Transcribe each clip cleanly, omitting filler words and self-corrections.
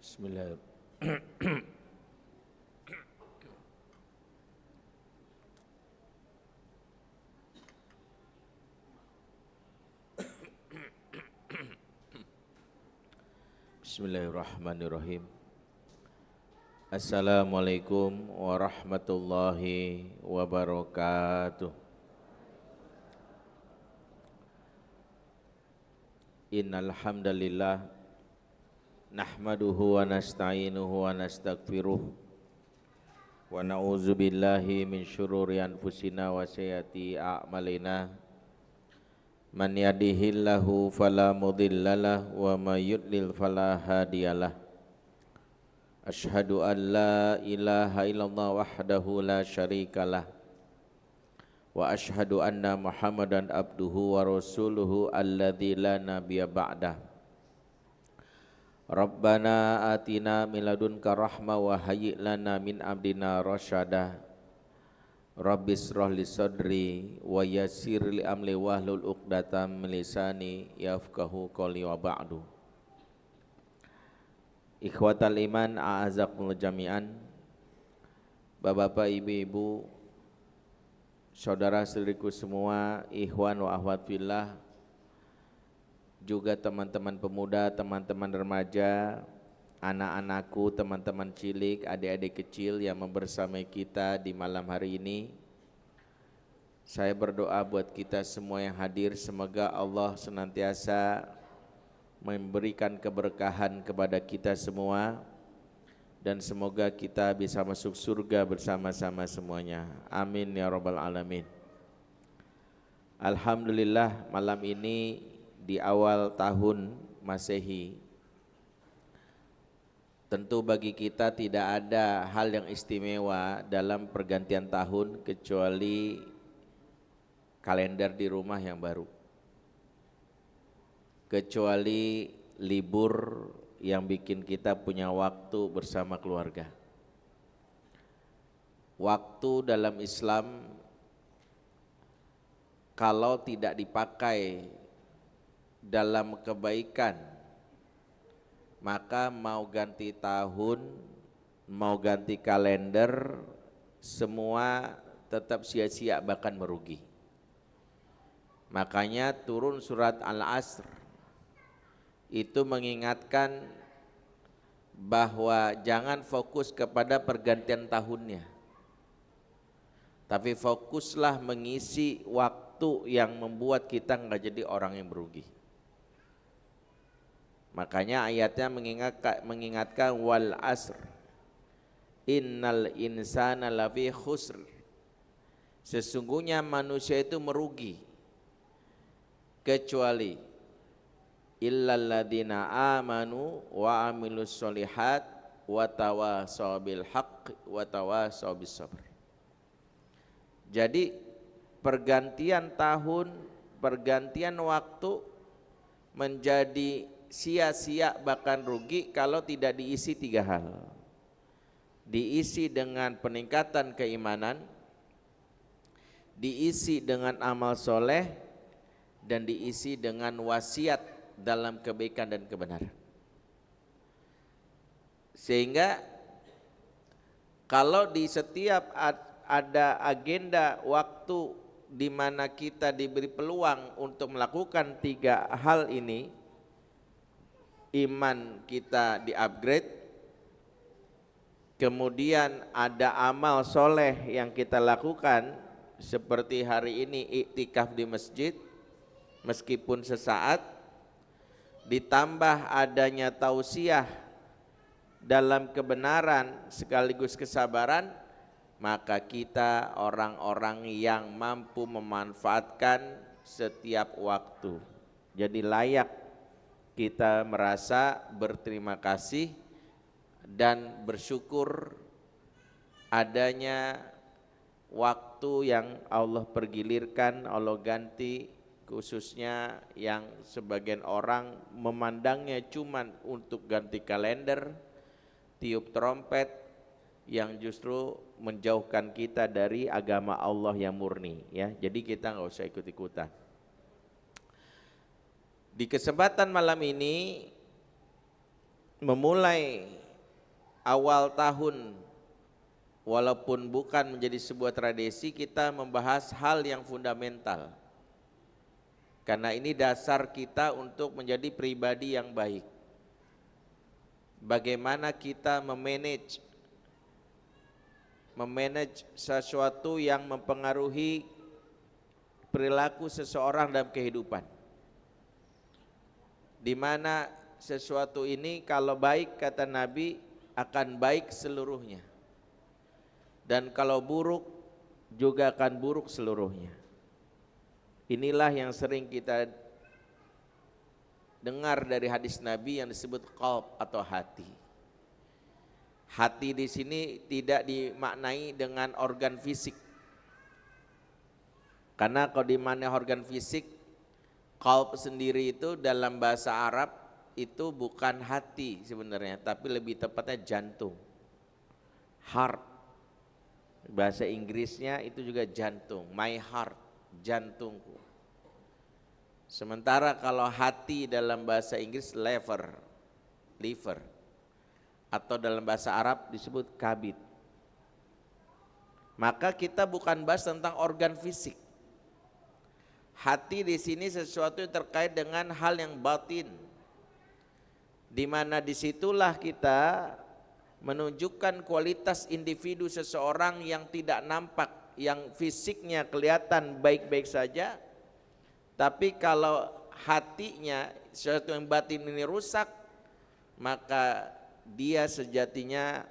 Bismillahirrahmanirrahim. Bismillahirrahmanirrahim. Assalamualaikum warahmatullahi wabarakatuh. Innal hamdalillah nahmaduhu wa nasta'inuhu wa nastaghfiruh wa na'udzu billahi min syururi anfusina wa sayyiati a'malina. Man yahdihillahu fala mudhillalah wa may yudlil fala hadiyalah. Asyhadu an la ilaha illallah wahdahu la syarikalah wa asyhadu anna Muhammadan abduhu wa rasuluhu alladzi la nabiyya ba'dah. Rabbana atina min ladunka rahmah wa hayyi' lana min amrina rasyada. Rabbis shrah li sadri wa yassir li amri wahlul 'uqdatam min lisani yafqahu qawli wa ba'du. Ikhwatal iman a'azakumullah jami'an. Bapak-bapak, ibu-ibu, saudara-saudariku semua, ikhwan wa akhwat fillah, juga teman-teman pemuda, teman-teman remaja, anak-anakku, teman-teman cilik, adik-adik kecil yang membersamai kita di malam hari ini. Saya berdoa buat kita semua yang hadir, semoga Allah senantiasa memberikan keberkahan kepada kita semua dan semoga kita bisa masuk surga bersama-sama semuanya. Amin ya rabbal alamin. Alhamdulillah, malam ini di awal tahun Masehi, tentu bagi kita tidak ada hal yang istimewa dalam pergantian tahun kecuali kalender di rumah yang baru, kecuali libur yang bikin kita punya waktu bersama keluarga. Waktu dalam Islam kalau tidak dipakai dalam kebaikan, maka mau ganti tahun, mau ganti kalender, semua tetap sia-sia bahkan merugi. Makanya turun surat Al-Asr itu mengingatkan bahwa jangan fokus kepada pergantian tahunnya, tapi fokuslah mengisi waktu yang membuat kita enggak jadi orang yang merugi. Makanya ayatnya mengingatkan wal asr innal insana lafi khusr. Sesungguhnya manusia itu merugi kecuali illal ladzina amanu wa amilus solihat wa tawasaw bil haqq wa tawasaw bis sabr. Jadi pergantian tahun, pergantian waktu menjadi sia-sia bahkan rugi kalau tidak diisi tiga hal. Diisi dengan peningkatan keimanan, diisi dengan amal soleh, dan diisi dengan wasiat dalam kebaikan dan kebenaran. Sehingga kalau di setiap ada agenda waktu di mana kita diberi peluang untuk melakukan tiga hal ini, iman kita di-upgrade, kemudian ada amal soleh yang kita lakukan seperti hari ini iktikaf di masjid meskipun sesaat, ditambah adanya tausiah dalam kebenaran sekaligus kesabaran, maka kita orang-orang yang mampu memanfaatkan setiap waktu. Jadi layak kita merasa berterima kasih dan bersyukur adanya waktu yang Allah pergilirkan, Allah ganti, khususnya yang sebagian orang memandangnya cuman untuk ganti kalender, tiup trompet, yang justru menjauhkan kita dari agama Allah yang murni, ya. Jadi kita nggak usah ikut-ikutan. Di kesempatan malam ini memulai awal tahun, walaupun bukan menjadi sebuah tradisi, kita membahas hal yang fundamental. Karena ini dasar kita untuk menjadi pribadi yang baik. Bagaimana kita memanage sesuatu yang mempengaruhi perilaku seseorang dalam kehidupan. Di mana sesuatu ini kalau baik, kata Nabi, akan baik seluruhnya. Dan kalau buruk juga akan buruk seluruhnya. Inilah yang sering kita dengar dari hadis Nabi yang disebut qalb atau hati. Hati di sini tidak dimaknai dengan organ fisik. Karena kalau dimaknai organ fisik, qalb sendiri itu dalam bahasa Arab itu bukan hati sebenarnya, tapi lebih tepatnya jantung. Heart. Bahasa Inggrisnya itu juga jantung, my heart, jantungku. Sementara kalau hati dalam bahasa Inggris liver, atau dalam bahasa Arab disebut kabid. Maka kita bukan bahas tentang organ fisik. Hati di sini sesuatu yang terkait dengan hal yang batin, di mana disitulah kita menunjukkan kualitas individu seseorang yang tidak nampak, yang fisiknya kelihatan baik-baik saja, tapi kalau hatinya sesuatu yang batin ini rusak, maka dia sejatinya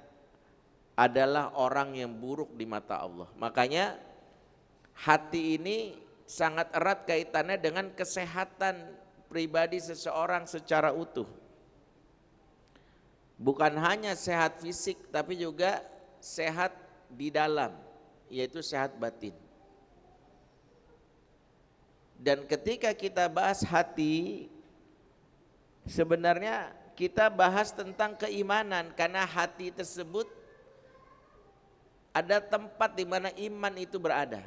adalah orang yang buruk di mata Allah. Makanya hati ini sangat erat kaitannya dengan kesehatan pribadi seseorang secara utuh. Bukan hanya sehat fisik, tapi juga sehat di dalam, yaitu sehat batin. Dan ketika kita bahas hati, sebenarnya kita bahas tentang keimanan, karena hati tersebut ada tempat di mana iman itu berada.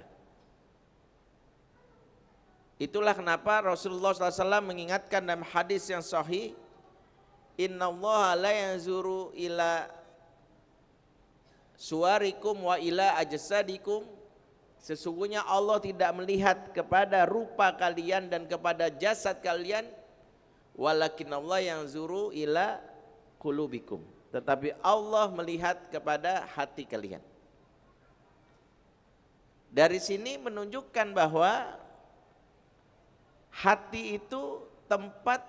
Itulah kenapa Rasulullah SAW mengingatkan dalam hadis yang sahih, innallaha la yanzuru ila suwarikum wa ila ajsadikum. Sesungguhnya Allah tidak melihat kepada rupa kalian dan kepada jasad kalian, walakin Allah yanzuru ila qulubikum. Tetapi Allah melihat kepada hati kalian. Dari sini menunjukkan bahwa hati itu tempat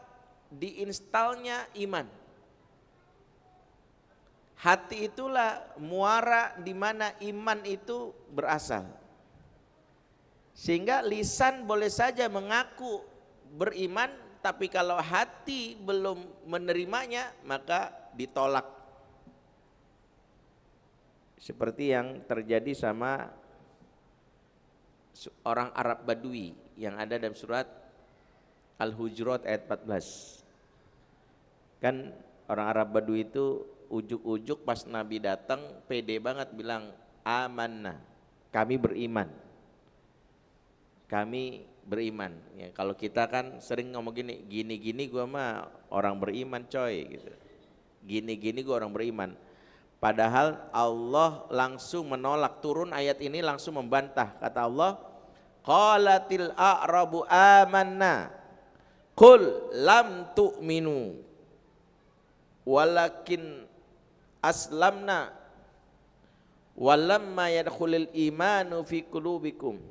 diinstalnya iman. Hati itulah muara di mana iman itu berasal. Sehingga lisan boleh saja mengaku beriman, tapi kalau hati belum menerimanya maka ditolak. Seperti yang terjadi sama orang Arab Badui yang ada dalam surat Al-Hujurat ayat 14. Kan orang Arab Badui itu ujuk-ujuk pas Nabi datang pede banget bilang amanna, kami beriman. Kami beriman. Ya, kalau kita kan sering ngomong gini gua mah orang beriman coy gitu. Gini gua orang beriman. Padahal Allah langsung menolak, turun ayat ini langsung membantah. Kata Allah, qalatil a'rabu amanna qul lam tu'minu walakin aslamna walamma yadkhulul imanu fi qulubikum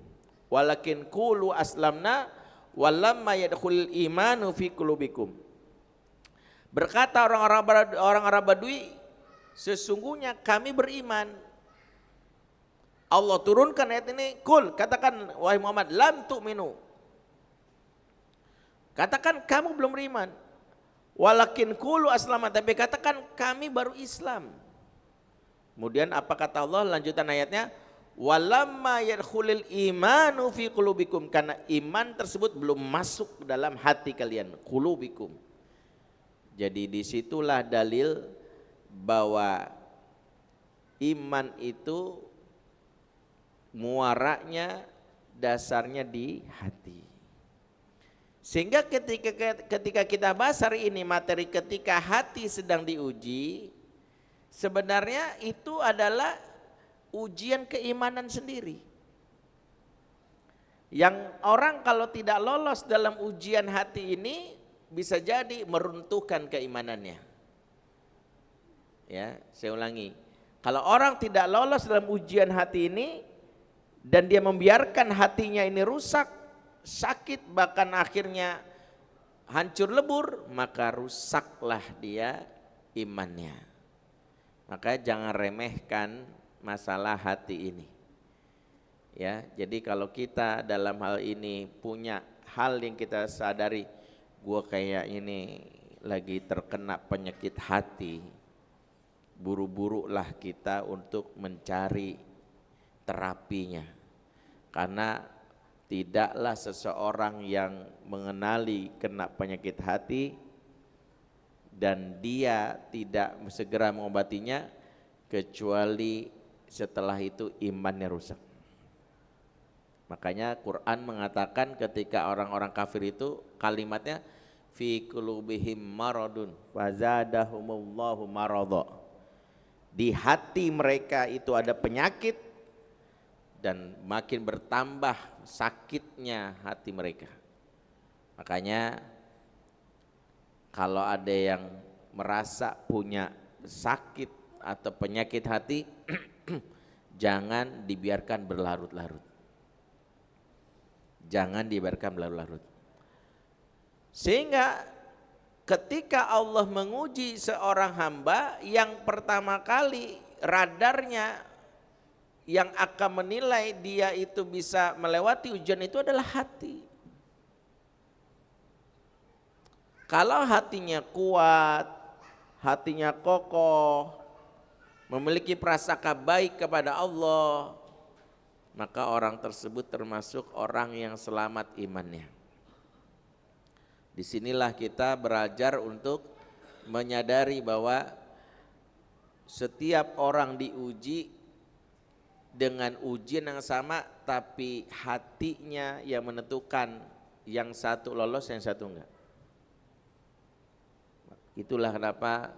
walakin qulu aslamna walamma yadkhulul imanu fi qulubikum. Berkata orang Arab Badui, sesungguhnya kami beriman. Allah turunkan ayat ini, kul, katakan wahai Muhammad, lam tu'minu. Katakan kamu belum beriman. Walakin qulu aslama, tapi katakan kami baru Islam. Kemudian apa kata Allah lanjutan ayatnya? Walamma yadkhulul imanu fi qulubikum, karena iman tersebut belum masuk dalam hati kalian, qulubikum. Jadi disitulah dalil bahwa iman itu muaranya dasarnya di hati. Sehingga ketika kita bahas hari ini materi ketika hati sedang diuji, sebenarnya itu adalah ujian keimanan sendiri. Yang orang kalau tidak lolos dalam ujian hati ini bisa jadi meruntuhkan keimanannya. Ya, saya ulangi. Kalau orang tidak lolos dalam ujian hati ini dan dia membiarkan hatinya ini rusak, sakit, bahkan akhirnya hancur lebur, maka rusaklah dia imannya. Maka jangan remehkan masalah hati ini. Ya, jadi kalau kita dalam hal ini punya hal yang kita sadari, gua kayak ini lagi terkena penyakit hati, buru-burulah kita untuk mencari terapinya. Karena tidaklah seseorang yang mengenali kena penyakit hati dan dia tidak segera mengobatinya kecuali setelah itu imannya rusak. Makanya Quran mengatakan ketika orang-orang kafir itu kalimatnya fi qulubihim maradun fazadahumullahu maradha. Di hati mereka itu ada penyakit dan makin bertambah sakitnya hati mereka. Makanya kalau ada yang merasa punya sakit atau penyakit hati jangan dibiarkan berlarut-larut. Jangan dibiarkan berlarut-larut. Sehingga ketika Allah menguji seorang hamba, yang pertama kali radarnya yang akan menilai dia itu bisa melewati ujian itu adalah hati. Kalau hatinya kuat, hatinya kokoh, memiliki prasangka baik kepada Allah, maka orang tersebut termasuk orang yang selamat imannya. Disinilah kita belajar untuk menyadari bahwa setiap orang diuji dengan ujian yang sama, tapi hatinya yang menentukan, yang satu lolos, yang satu enggak. Itulah kenapa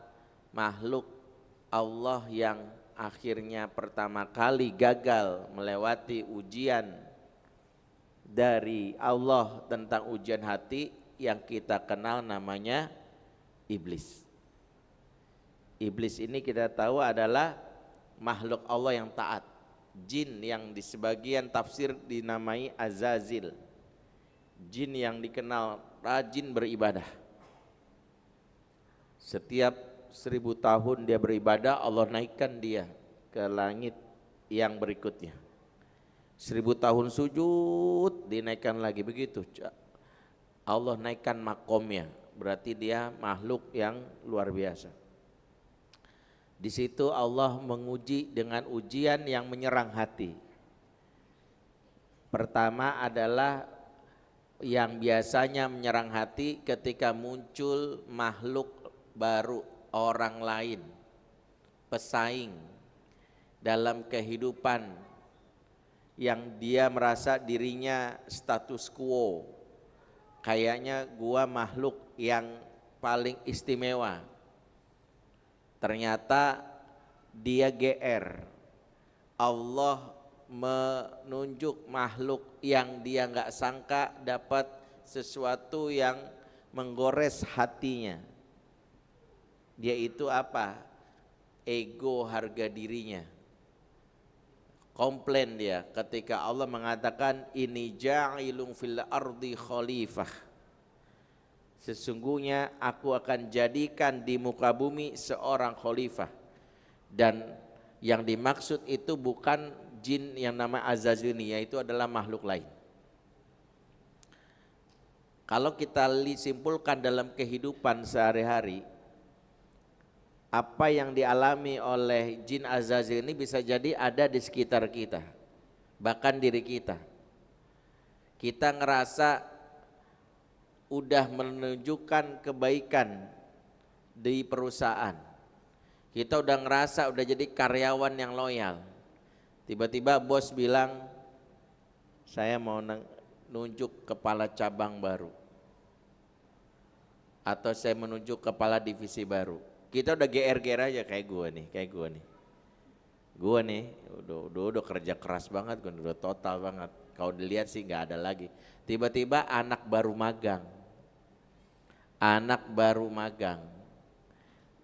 makhluk Allah yang akhirnya pertama kali gagal melewati ujian dari Allah tentang ujian hati yang kita kenal namanya iblis. Iblis ini kita tahu adalah makhluk Allah yang taat, jin yang di sebagian tafsir dinamai Azazil, jin yang dikenal rajin beribadah. Setiap 1000 tahun dia beribadah, Allah naikkan dia ke langit yang berikutnya. 1000 tahun sujud, dinaikkan lagi, begitu. Allah naikkan makomnya, berarti dia makhluk yang luar biasa. Di situ Allah menguji dengan ujian yang menyerang hati. Pertama adalah yang biasanya menyerang hati ketika muncul makhluk baru, orang lain, pesaing dalam kehidupan yang dia merasa dirinya status quo, kayaknya gua makhluk yang paling istimewa. Ternyata dia GR. Allah menunjuk makhluk yang dia nggak sangka dapat sesuatu yang menggores hatinya. Dia itu apa? Ego, harga dirinya. Komplain dia ketika Allah mengatakan ini ja'ilun fil ardi khalifah. Sesungguhnya aku akan jadikan di muka bumi seorang khalifah. Dan yang dimaksud itu bukan jin yang nama Azazil ini, yaitu adalah makhluk lain. Kalau kita simpulkan dalam kehidupan sehari-hari, apa yang dialami oleh jin Azazil ini bisa jadi ada di sekitar kita, bahkan diri kita. Kita ngerasa udah menunjukkan kebaikan di perusahaan, kita udah ngerasa udah jadi karyawan yang loyal. Tiba-tiba bos bilang, saya mau nunjuk kepala cabang baru. atau saya menunjuk kepala divisi baru. Kita udah GR-GR aja kayak gue nih. Gue nih udah kerja keras banget, gue udah total banget. Kalau dilihat sih nggak ada lagi. Tiba-tiba anak baru magang,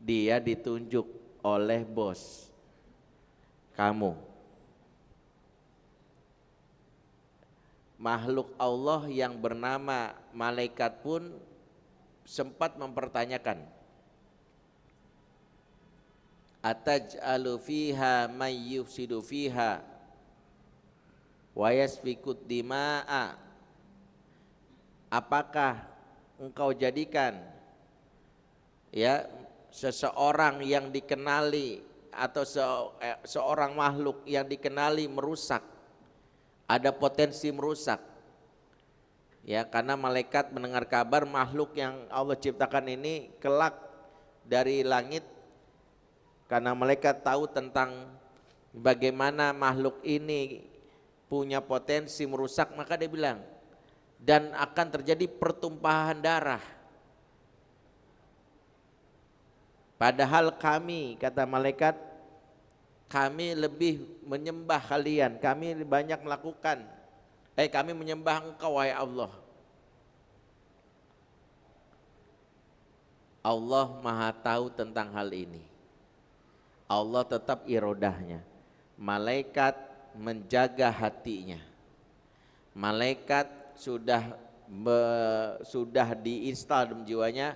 dia ditunjuk oleh bos kamu. Makhluk Allah yang bernama malaikat pun sempat mempertanyakan, ataj'alu fiha may yufsidu fiha wa yasfikud dima'a, apakah engkau jadikan ya seseorang yang dikenali atau seorang makhluk yang dikenali merusak, ada potensi merusak. Ya, karena malaikat mendengar kabar makhluk yang Allah ciptakan ini kelak dari langit, karena malaikat tahu tentang bagaimana makhluk ini punya potensi merusak, maka dia bilang, dan akan terjadi pertumpahan darah. Padahal kami, kata malaikat, kami lebih menyembah kalian, kami banyak melakukan, kami menyembah engkau wahai Allah. Allah maha tahu tentang hal ini. Allah tetap irodahnya. Malaikat menjaga hatinya. Malaikat sudah diinstal dalam jiwanya.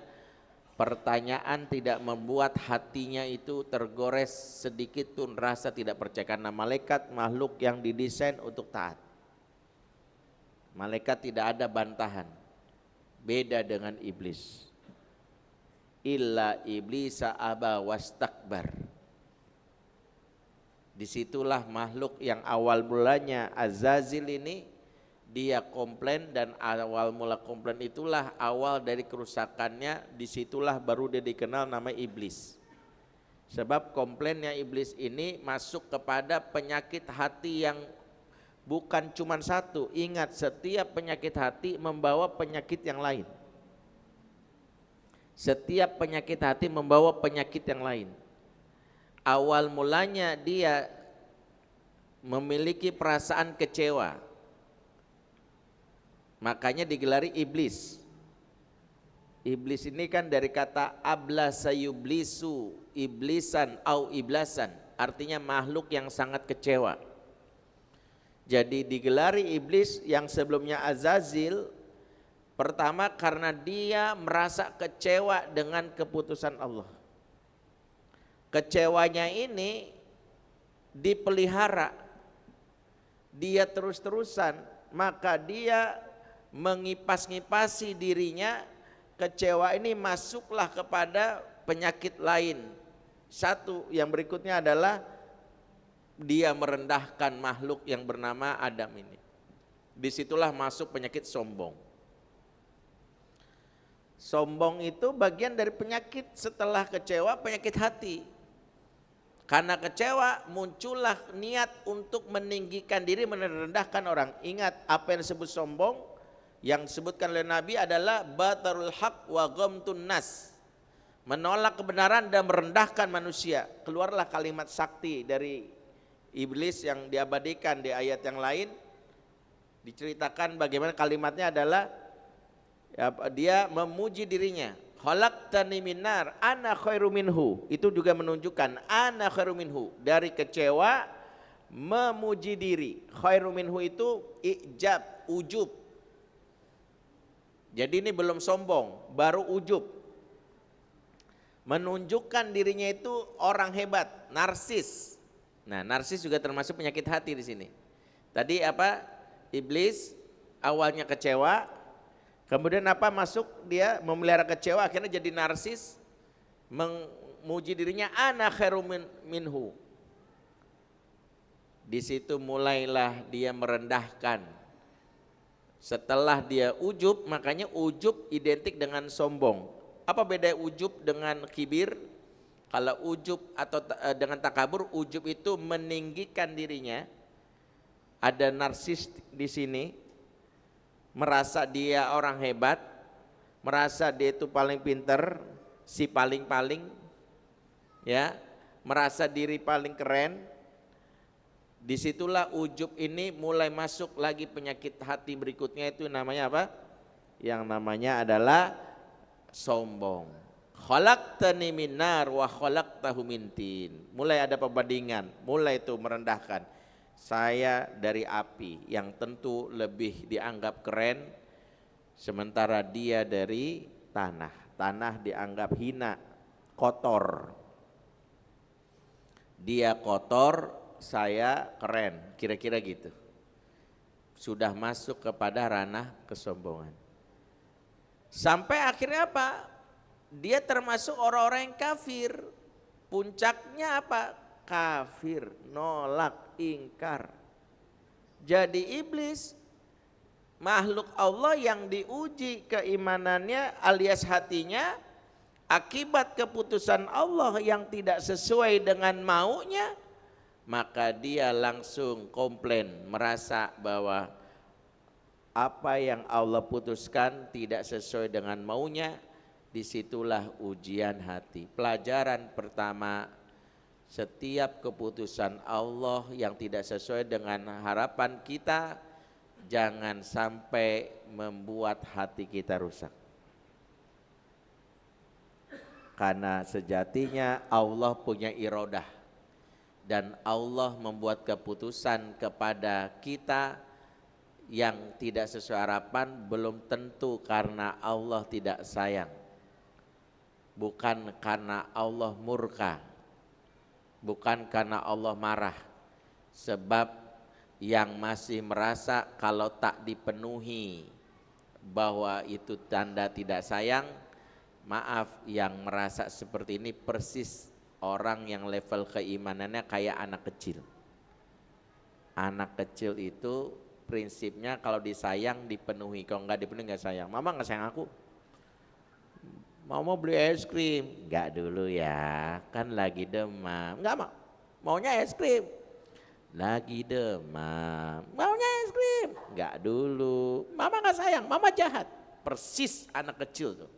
Pertanyaan tidak membuat hatinya itu tergores sedikit pun rasa tidak percaya, karena malaikat makhluk yang didesain untuk taat. Malaikat tidak ada bantahan, beda dengan iblis. Illa iblisa aba wastakbar. Disitulah makhluk yang awal mulanya Azazil ini dia komplain, dan awal mula komplain itulah awal dari kerusakannya. Disitulah baru dia dikenal nama iblis. Sebab komplainnya iblis ini masuk kepada penyakit hati yang bukan cuma satu. Ingat, setiap penyakit hati membawa penyakit yang lain. Setiap penyakit hati membawa penyakit yang lain. Awal mulanya dia memiliki perasaan kecewa, makanya digelari iblis. Iblis ini kan dari kata ablasa yublisu, iblisan au iblasan, artinya makhluk yang sangat kecewa. Jadi digelari iblis yang sebelumnya Azazil, pertama karena dia merasa kecewa dengan keputusan Allah. Kecewanya ini dipelihara, dia terus-terusan, maka dia mengipas-ngipasi dirinya. Kecewa ini masuklah kepada penyakit lain. Satu yang berikutnya adalah dia merendahkan makhluk yang bernama Adam ini. Disitulah masuk penyakit sombong. Sombong itu bagian dari penyakit setelah kecewa, penyakit hati. Karena kecewa muncullah niat untuk meninggikan diri, merendahkan orang. Ingat apa yang disebut sombong, yang disebutkan oleh Nabi adalah batarul haq wa ghamtun nas, menolak kebenaran dan merendahkan manusia. Keluarlah kalimat sakti dari iblis yang diabadikan di ayat yang lain. Diceritakan bagaimana kalimatnya adalah dia memuji dirinya. Khalaqtani min nar ana khairu minhu. Itu juga menunjukkan ana khairu minhu, dari kecewa memuji diri. Khairu minhu itu ijab, ujub. Jadi ini belum sombong, baru ujub. Menunjukkan dirinya itu orang hebat, narsis. Nah, narsis juga termasuk penyakit hati di sini. Tadi apa? Iblis awalnya kecewa, kemudian apa masuk dia memelihara kecewa, akhirnya jadi narsis, memuji dirinya ana khairu minhu. Di situ mulailah dia merendahkan. Setelah dia ujub, makanya ujub identik dengan sombong. Apa beda ujub dengan kibir? Kalau ujub atau dengan takabur, ujub itu meninggikan dirinya. Ada narsis di sini, merasa dia orang hebat, merasa dia itu paling pinter, si paling-paling, ya, merasa diri paling keren. Disitulah ujub ini mulai masuk lagi penyakit hati berikutnya, itu namanya apa? Yang namanya adalah sombong. Khalaqtani min nar wa khalaqtahu min tin. Mulai ada perbandingan, mulai itu merendahkan. Saya dari api yang tentu lebih dianggap keren, sementara dia dari tanah. Tanah dianggap hina, kotor. Dia kotor, saya keren, kira-kira gitu. Sudah masuk kepada ranah kesombongan. Sampai akhirnya apa? Dia termasuk orang-orang yang kafir. Puncaknya apa? Kafir, nolak, ingkar. Jadi iblis, makhluk Allah yang diuji keimanannya alias hatinya akibat keputusan Allah yang tidak sesuai dengan maunya, maka dia langsung komplain, merasa bahwa apa yang Allah putuskan tidak sesuai dengan maunya. Disitulah ujian hati. Pelajaran pertama, setiap keputusan Allah yang tidak sesuai dengan harapan kita, jangan sampai membuat hati kita rusak. Karena sejatinya Allah punya iradah, dan Allah membuat keputusan kepada kita yang tidak sesuai harapan belum tentu karena Allah tidak sayang, bukan karena Allah murka, bukan karena Allah marah. Sebab yang masih merasa kalau tak dipenuhi bahwa itu tanda tidak sayang, maaf, yang merasa seperti ini persis orang yang level keimanannya kayak anak kecil. Anak kecil itu prinsipnya kalau disayang dipenuhi, kalau nggak dipenuhi nggak sayang. Mama nggak sayang aku, mau beli es krim, nggak dulu ya, kan lagi demam. Nggak maunya es krim, lagi demam, maunya es krim, nggak dulu. Mama nggak sayang, mama jahat. Persis anak kecil tuh.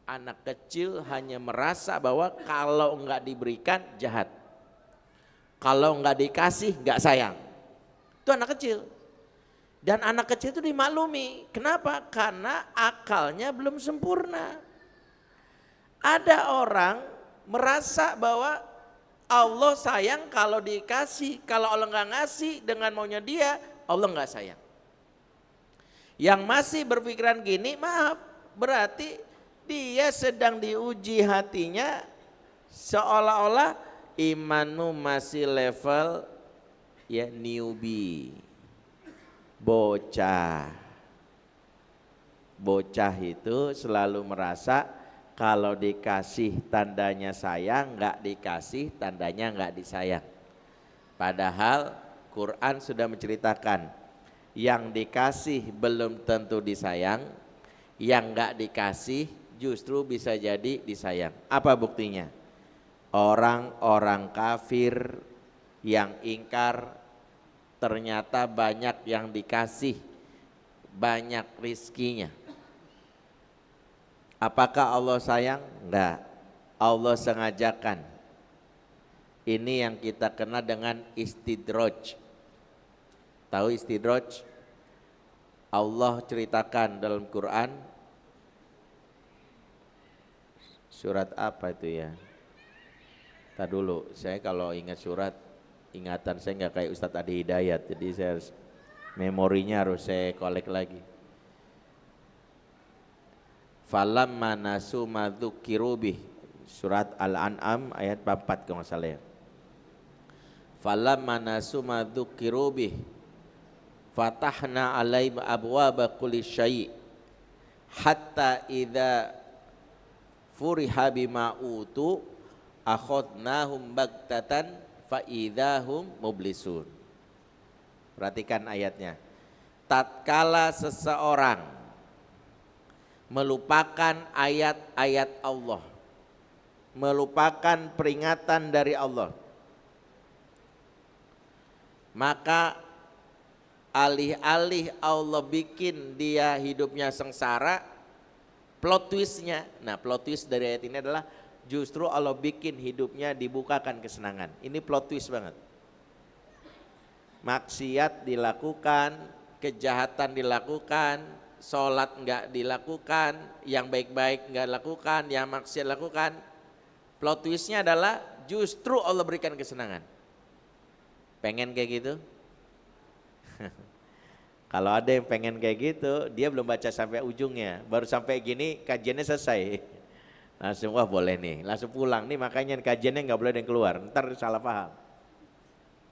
Anak kecil hanya merasa bahwa kalau nggak diberikan jahat, kalau nggak dikasih nggak sayang. Itu anak kecil. Dan anak kecil itu dimaklumi. Kenapa? Karena akalnya belum sempurna. Ada orang merasa bahwa Allah sayang kalau dikasih, kalau Allah nggak ngasih dengan maunya dia, Allah nggak sayang. Yang masih berpikiran gini, maaf, berarti dia sedang diuji hatinya, seolah-olah imanmu masih level ya newbie, bocah. Bocah itu selalu merasa kalau dikasih tandanya sayang, nggak dikasih tandanya nggak disayang. Padahal Quran sudah menceritakan yang dikasih belum tentu disayang, yang nggak dikasih justru bisa jadi disayang. Apa buktinya? Orang-orang kafir yang ingkar ternyata banyak yang dikasih, banyak rizkinya. Apakah Allah sayang? Enggak. Allah sengajakan. Ini yang kita kenal dengan istidraj. Tahu istidraj? Allah ceritakan dalam Quran, surat apa itu ya? Tadi dulu, saya kalau ingat surat, ingatan saya nggak kayak Ustadz Adi Hidayat, jadi saya harus, memorinya harus saya kolek lagi. Falamma nasu ma dzukiru bih, surat Al-An'am ayat 4 kalau nggak salah ya. Falamma nasu ma dzukiru bih fatahna alaihim abwaaba kulli syai' hatta idza furiha bima utu akhadnahum baghtatan fa idzahum mublisun. Perhatikan ayatnya. Tatkala seseorang melupakan ayat-ayat Allah, melupakan peringatan dari Allah, maka alih-alih Allah bikin dia hidupnya sengsara, Plot twistnya, nah plot twist dari ayat ini adalah justru Allah bikin hidupnya dibukakan kesenangan. Ini plot twist banget. Maksiat dilakukan, kejahatan dilakukan, sholat enggak dilakukan, yang baik-baik enggak lakukan, yang maksiat lakukan. Plot twistnya adalah justru Allah berikan kesenangan. Pengen kayak gitu? Kalau ada yang pengen kayak gitu, dia belum baca sampai ujungnya, baru sampai gini kajiannya selesai. Langsung wah boleh nih, langsung pulang nih, makanya kajiannya nggak boleh ada yang keluar, ntar salah paham.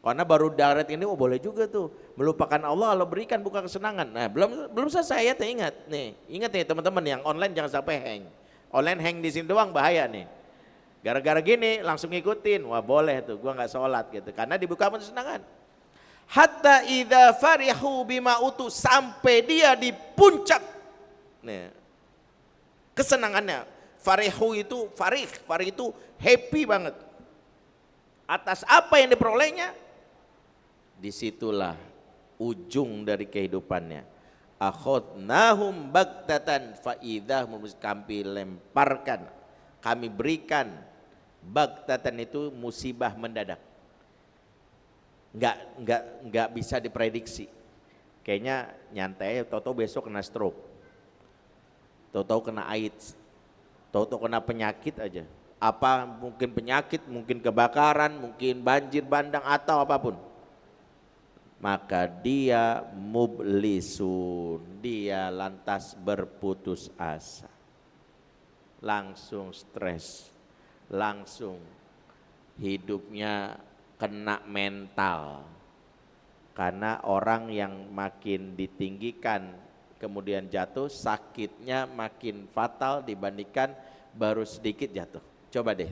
Karena baru darat ini, oh boleh juga tuh, melupakan Allah, Allah berikan buka kesenangan. Nah belum selesai ya, ingat nih teman-teman yang online jangan sampai hang. Online hang di sini doang bahaya nih. Gara-gara gini langsung ngikutin, wah boleh tuh, gua nggak sholat gitu, karena dibuka kesenangan. Hatta idza farihu bima utu, sampai dia di puncak nih, kesenangannya. Farihu itu farih itu happy banget atas apa yang diperolehnya. Disitulah ujung dari kehidupannya. Akhadnahum baghtatan fa idzahum, kami lemparkan, kami berikan. Baghtatan itu musibah mendadak. Enggak bisa diprediksi. Kayaknya nyantai, tahu-tahu besok kena stroke, tahu-tahu kena AIDS, tahu-tahu kena penyakit aja. Apa mungkin penyakit, mungkin kebakaran, mungkin banjir bandang atau apapun. Maka dia mublisun, dia lantas berputus asa, langsung stres, langsung hidupnya kena mental. Karena orang yang makin ditinggikan kemudian jatuh, sakitnya makin fatal dibandingkan baru sedikit jatuh. Coba deh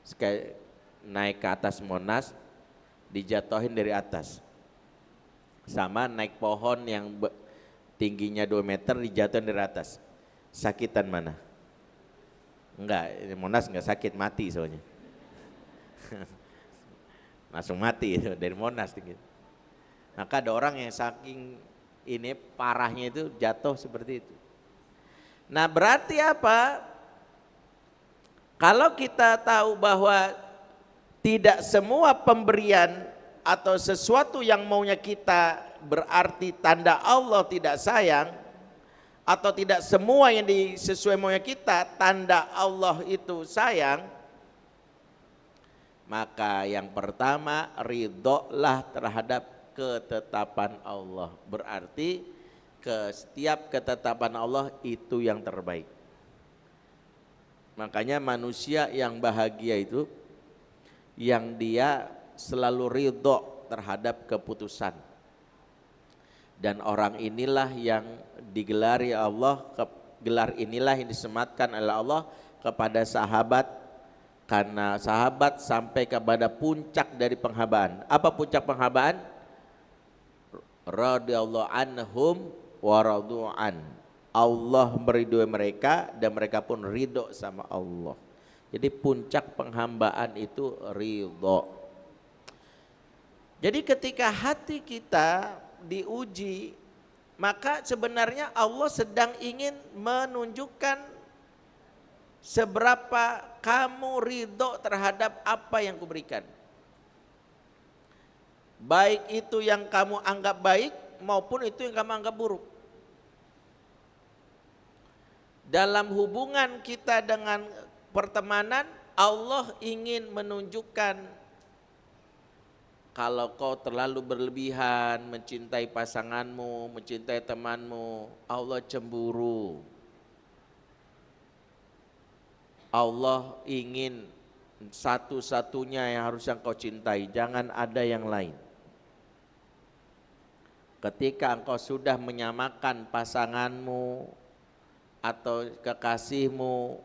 sekali naik ke atas Monas, dijatuhin dari atas, sama naik pohon yang tingginya 2 meter dijatuhin dari atas, sakitan mana? Enggak, Monas enggak sakit, mati soalnya. Langsung mati itu dari Monas tinggi. Maka ada orang yang saking ini parahnya itu jatuh seperti itu. Nah berarti apa? Kalau kita tahu bahwa tidak semua pemberian atau sesuatu yang maunya kita berarti tanda Allah tidak sayang, atau tidak semua yang sesuai maunya kita tanda Allah itu sayang, maka yang pertama ridholah terhadap ketetapan Allah. Berarti setiap ketetapan Allah itu yang terbaik. Makanya manusia yang bahagia itu yang dia selalu ridho terhadap keputusan. Dan orang inilah yang digelari Allah, gelar inilah yang disematkan oleh Allah kepada sahabat, karena sahabat sampai kepada puncak dari penghambaan. Apa puncak penghambaan? Radhiyallahu anhum wa radu'an. Allah meridhoi mereka dan mereka pun ridho sama Allah. Jadi puncak penghambaan itu ridho. Jadi ketika hati kita diuji, maka sebenarnya Allah sedang ingin menunjukkan seberapa kamu ridho terhadap apa yang kuberikan. Baik itu yang kamu anggap baik maupun itu yang kamu anggap buruk. Dalam hubungan kita dengan pertemanan, Allah ingin menunjukkan kalau kau terlalu berlebihan mencintai pasanganmu, mencintai temanmu, Allah cemburu. Allah ingin satu-satunya yang harus engkau cintai, jangan ada yang lain. Ketika engkau sudah menyamakan pasanganmu atau kekasihmu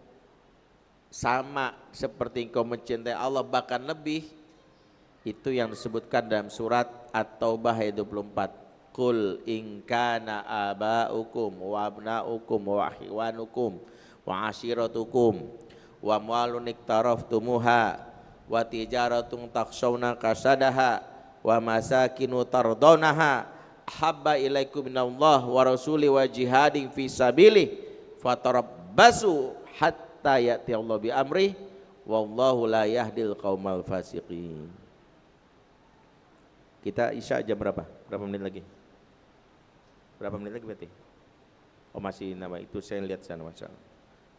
sama seperti engkau mencintai Allah bahkan lebih, itu yang disebutkan dalam surat At-Taubah ayat 24. Qul in kana aba'ukum wa abna'ukum wa akhwanukum wa ashiratukum wa amwalun iktaraftumuha wa tijaratun takhshawna kasadaha wa masakinu tardawnaha habba ilaikum minallah wa rasuli wa jihadin fi sabilih fatarabbasu hatta ya'ti Allah bi amri wallahu la yahdil qaumal fasiqin. Kita isya jam berapa? Berapa menit lagi? Berapa menit lagi berarti? Oh masih nama itu saya lihat sana masalah.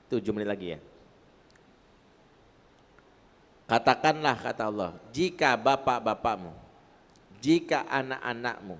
7 menit lagi ya. Katakanlah kata Allah, jika bapak-bapakmu, jika anak-anakmu,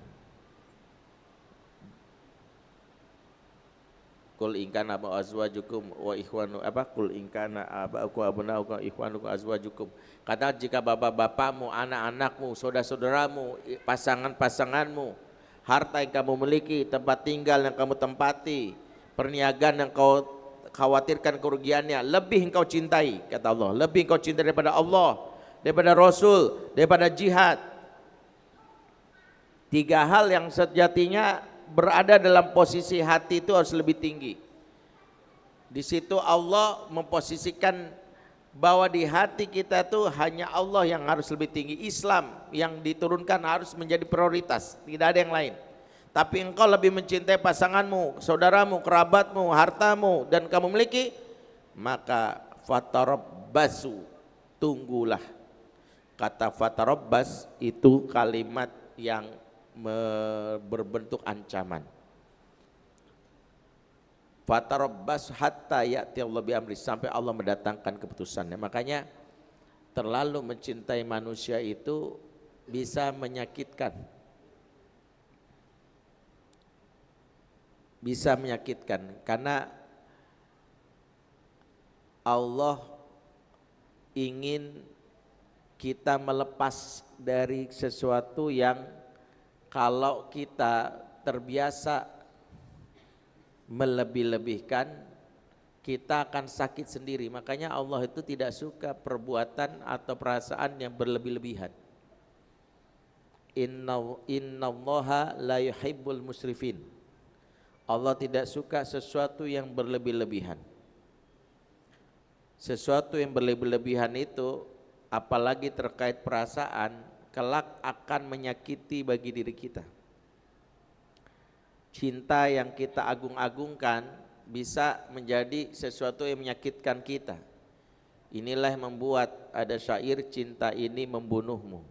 kul ingkana azwajukum wa ikhwanu kul ingkana aba'ukum abna'ukum ikhwanukum azwajukum. Kata jika bapak-bapakmu, anak-anakmu, saudara-saudaramu, pasangan-pasanganmu, harta yang kamu miliki, tempat tinggal yang kamu tempati, perniagaan yang kau khawatirkan kerugiannya, lebih engkau cintai, kata Allah, lebih engkau cintai daripada Allah, daripada Rasul, daripada jihad. 3 hal yang sejatinya berada dalam posisi hati itu harus lebih tinggi. Di situ Allah memposisikan bahwa di hati kita tuh hanya Allah yang harus lebih tinggi. Islam yang diturunkan harus menjadi prioritas, tidak ada yang lain. Tapi engkau lebih mencintai pasanganmu, saudaramu, kerabatmu, hartamu, dan kamu miliki, maka fatarabbasu, tunggulah. Kata fatarabbas itu kalimat yang berbentuk ancaman. Fatarabbas hatta ya'ti Allah bi amri, sampai Allah mendatangkan keputusannya. Makanya terlalu mencintai manusia itu bisa menyakitkan. Bisa menyakitkan karena Allah ingin kita melepas dari sesuatu yang kalau kita terbiasa melebih-lebihkan, kita akan sakit sendiri. Makanya Allah itu tidak suka perbuatan atau perasaan yang berlebih-lebihan. Innallaha la yuhibbul musrifin. Allah tidak suka sesuatu yang berlebih-lebihan. Sesuatu yang berlebih-lebihan itu, apalagi terkait perasaan, kelak akan menyakiti bagi diri kita. Cinta yang kita agung-agungkan bisa menjadi sesuatu yang menyakitkan kita. Inilah yang membuat ada syair, cinta ini membunuhmu.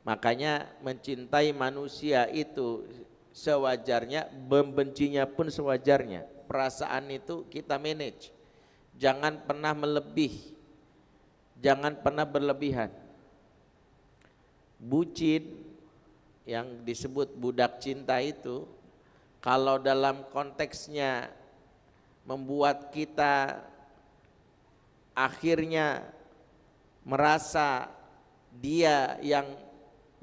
Makanya mencintai manusia itu sewajarnya, membencinya pun sewajarnya. Perasaan itu kita manage. Jangan pernah melebih, jangan pernah berlebihan. Bucin yang disebut budak cinta itu, kalau dalam konteksnya membuat kita akhirnya merasa dia yang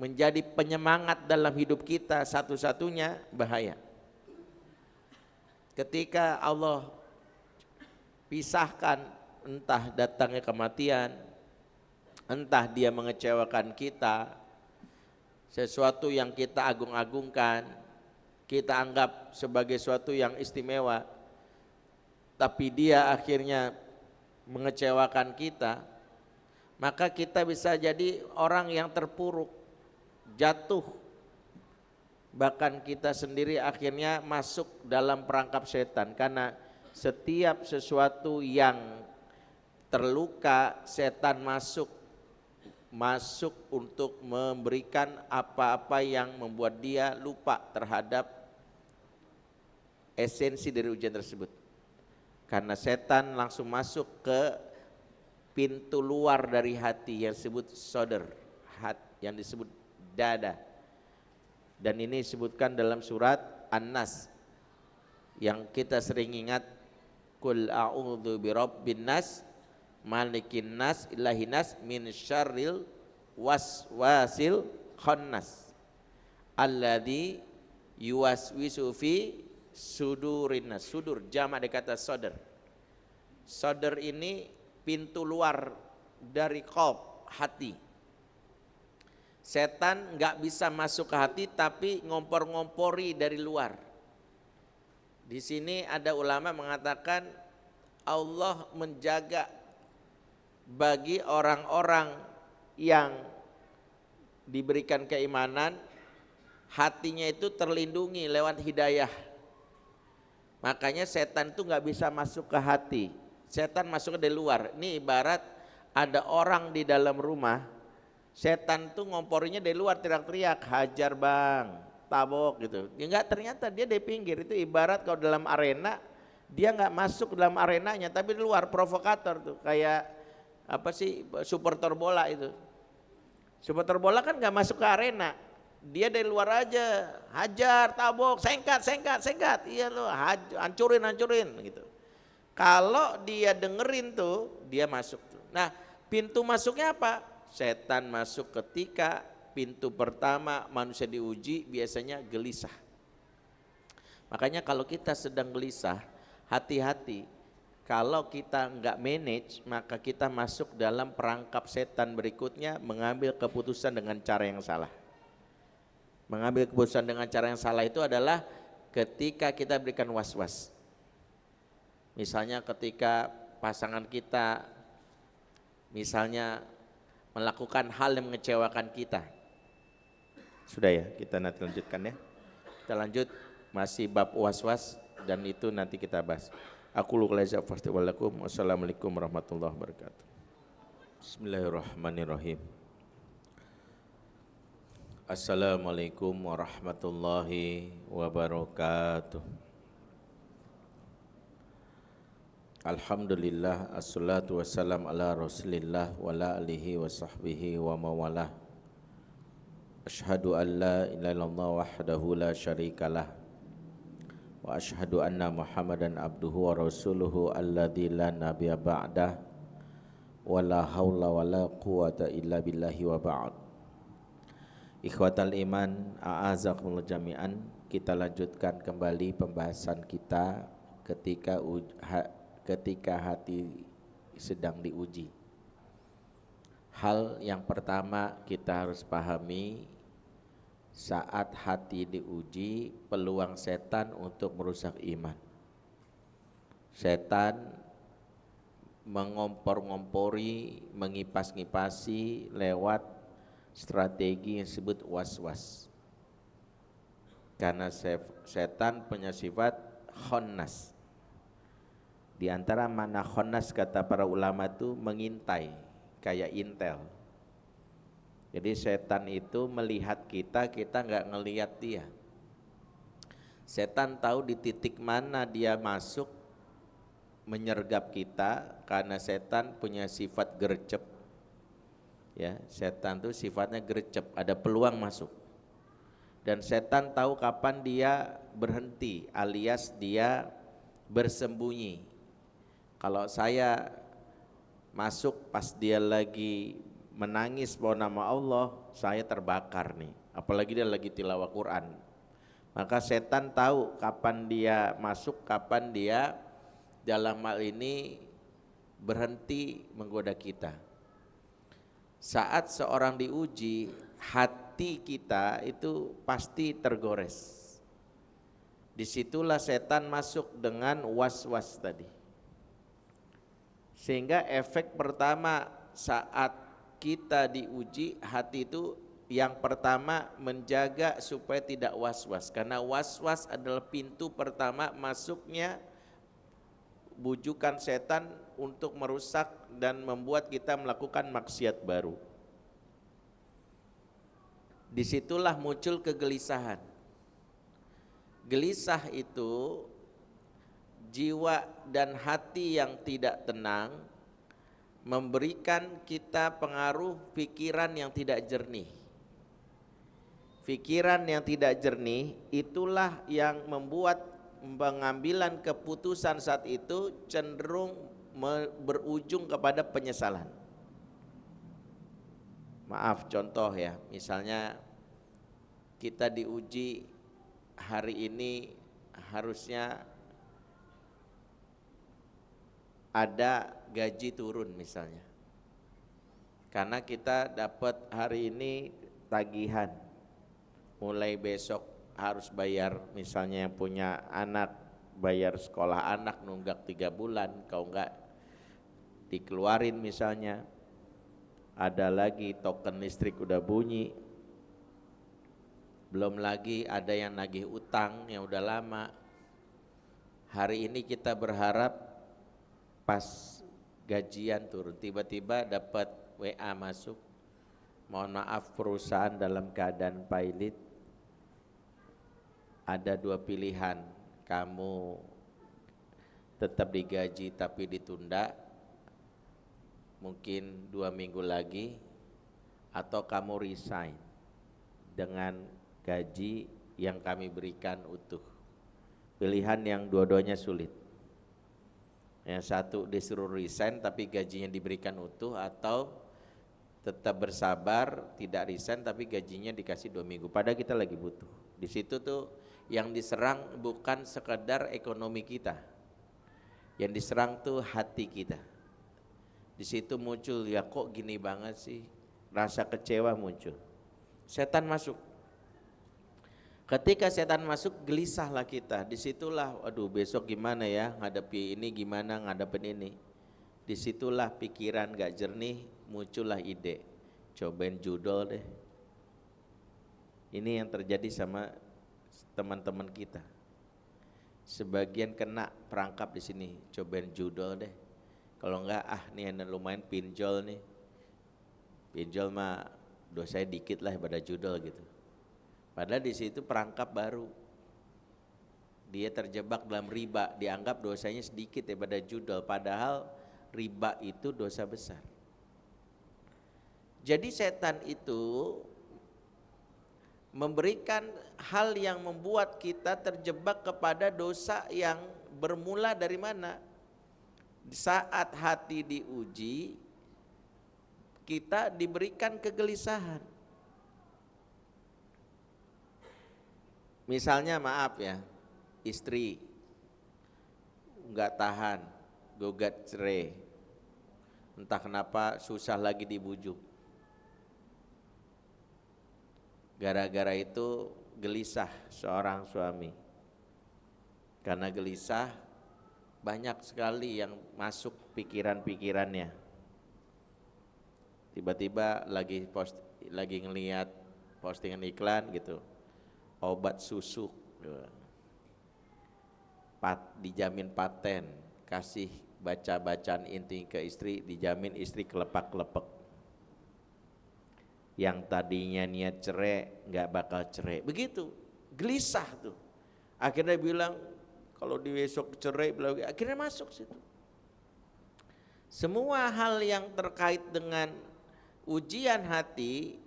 menjadi penyemangat dalam hidup kita satu-satunya, bahaya. Ketika Allah pisahkan, entah datangnya kematian, entah dia mengecewakan kita, sesuatu yang kita agung-agungkan, kita anggap sebagai sesuatu yang istimewa, tapi dia akhirnya mengecewakan kita, maka kita bisa jadi orang yang terpuruk, jatuh, bahkan kita sendiri akhirnya masuk dalam perangkap setan. Karena setiap sesuatu yang terluka, setan masuk untuk memberikan apa-apa yang membuat dia lupa terhadap esensi dari ujian tersebut. Karena setan langsung masuk ke pintu luar dari hati yang disebut sodar, yang disebut dada. Dan ini disebutkan dalam surat An-Nas yang kita sering ingat, Qul a'udzu birabbin nas, malikin nas, ilahin nas, min syarril waswasil khannas alladzi yuwaswisu fi sudurin nas. Sudur jamak dari kata sodar. Sodar ini pintu luar dari qalb, hati. Setan nggak bisa masuk ke hati, tapi ngompor-ngompori dari luar. Di sini ada ulama mengatakan Allah menjaga bagi orang-orang yang diberikan keimanan, hatinya itu terlindungi lewat hidayah. Makanya setan tuh nggak bisa masuk ke hati. Setan masuk dari luar. Ini ibarat ada orang di dalam rumah, setan tuh ngomporinya dari luar, teriak-teriak, hajar bang, tabok gitu. Enggak, ternyata dia di pinggir. Itu ibarat kalau dalam arena, dia nggak masuk dalam arenanya, tapi di luar, provokator tuh. Kayak apa sih, supporter bola itu. Supporter bola kan nggak masuk ke arena, dia dari luar aja, hajar, tabok, sengkat, iya loh, hancurin gitu. Kalau dia dengerin tuh, dia masuk tuh. Nah, pintu masuknya apa? Setan masuk ketika pintu pertama manusia diuji biasanya gelisah. Makanya kalau kita sedang gelisah, hati-hati. Kalau kita enggak manage, maka kita masuk dalam perangkap setan berikutnya, mengambil keputusan dengan cara yang salah. Mengambil keputusan dengan cara yang salah itu adalah ketika kita berikan was-was. Misalnya ketika pasangan kita misalnya melakukan hal yang mengecewakan kita. Sudah ya, kita nanti lanjutkan ya. Kita lanjut masih bab was-was dan itu nanti kita bahas. Aku luqlaza fastiwalakum. Wassalamualaikum warahmatullahi wabarakatuh. Bismillahirrahmanirrahim. Assalamualaikum warahmatullahi wabarakatuh. Alhamdulillah, assalatu wassalam ala rasulillah wa ala alihi wa sahbihi wa mawalah. Ashhadu an la ilaha illallah wahdahu la syarikalah wa ashhadu anna muhammadan abduhu wa rasuluhu alladzi la nabiyya ba'dah wa la hawla wa la quwata illa billahi wa ba'd. Ikhwatal iman, a'azakumullah jami'an. Kita lanjutkan kembali pembahasan kita ketika hati sedang diuji. Hal yang pertama kita harus pahami, saat hati diuji, peluang setan untuk merusak iman. Setan mengompor-ngompori, mengipas-ngipasi lewat strategi yang disebut was-was. Karena setan punya sifat khonnas. Di antara makna khonnas kata para ulama itu mengintai, kayak intel. Jadi setan itu melihat kita nggak ngelihat dia. Setan tahu di titik mana dia masuk menyergap kita, karena setan punya sifat gercep. Ya, setan itu sifatnya gercep, ada peluang masuk. Dan setan tahu kapan dia berhenti, alias dia bersembunyi. Kalau saya masuk pas dia lagi menangis bahwa nama Allah, saya terbakar nih. Apalagi dia lagi tilawah Quran. Maka setan tahu kapan dia masuk, kapan dia dalam hal ini berhenti menggoda kita. Saat seorang diuji, hati kita itu pasti tergores. Disitulah setan masuk dengan was-was tadi. Sehingga efek pertama saat kita diuji, hati itu yang pertama menjaga supaya tidak was-was. Karena was-was adalah pintu pertama masuknya bujukan setan untuk merusak dan membuat kita melakukan maksiat baru. Disitulah muncul kegelisahan. Gelisah itu jiwa dan hati yang tidak tenang, memberikan kita pengaruh pikiran yang tidak jernih. Pikiran yang tidak jernih itulah yang membuat pengambilan keputusan saat itu cenderung berujung kepada penyesalan. Maaf, contoh ya, misalnya kita diuji hari ini harusnya ada gaji turun misalnya, karena kita dapat hari ini tagihan, mulai besok harus bayar, misalnya yang punya anak bayar sekolah anak nunggak 3 bulan, kalau enggak dikeluarin misalnya. Ada lagi token listrik udah bunyi, belum lagi ada yang nagih utang yang udah lama. Hari ini kita berharap pas gajian turun, tiba-tiba dapat WA masuk, mohon maaf perusahaan dalam keadaan pilot, ada dua pilihan, kamu tetap digaji tapi ditunda mungkin 2 minggu lagi, atau kamu resign dengan gaji yang kami berikan utuh. Pilihan yang dua-duanya sulit. Yang satu disuruh resign tapi gajinya diberikan utuh, atau tetap bersabar tidak resign tapi gajinya dikasih 2 minggu. Padahal kita lagi butuh. Di situ tuh yang diserang bukan sekedar ekonomi kita, yang diserang tuh hati kita. Di situ muncul, ya kok gini banget sih, rasa kecewa muncul. Setan masuk. Ketika setan masuk, gelisahlah kita. Disitulah, aduh besok gimana ya ngadepi ini, gimana ngadepin ini. Disitulah pikiran gak jernih, muncullah ide, cobain judol deh. Ini yang terjadi sama teman-teman kita. Sebagian kena perangkap di sini, cobain judol deh. Kalau enggak, nih yang lumayan pinjol nih. Pinjol mah dosanya dikit lah pada judol gitu. Padahal di situ perangkap baru. Dia terjebak dalam riba, dianggap dosanya sedikit daripada judol, padahal riba itu dosa besar. Jadi setan itu memberikan hal yang membuat kita terjebak kepada dosa yang bermula dari mana? Saat hati diuji, kita diberikan kegelisahan. Misalnya maaf ya, istri nggak tahan, gugat cerai, entah kenapa susah lagi dibujuk. Gara-gara itu gelisah seorang suami. Karena gelisah, banyak sekali yang masuk pikiran-pikirannya. Tiba-tiba lagi ngelihat postingan iklan gitu, obat susuk, dijamin paten, kasih baca-bacaan inti ke istri, dijamin istri kelepak-kelepek. Yang tadinya niat cerai nggak bakal cerai, begitu gelisah tuh. Akhirnya bilang kalau di besok cerai, akhirnya masuk situ. Semua hal yang terkait dengan ujian hati,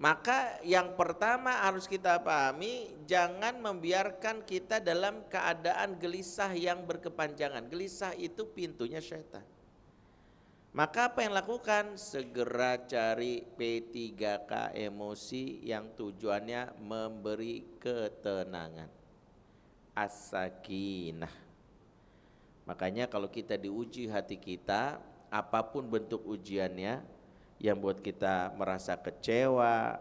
maka yang pertama harus kita pahami, jangan membiarkan kita dalam keadaan gelisah yang berkepanjangan. Gelisah itu pintunya syaitan. Maka apa yang lakukan? Segera cari P3K emosi yang tujuannya memberi ketenangan. As-sakinah. Makanya kalau kita diuji hati kita, apapun bentuk ujiannya yang buat kita merasa kecewa,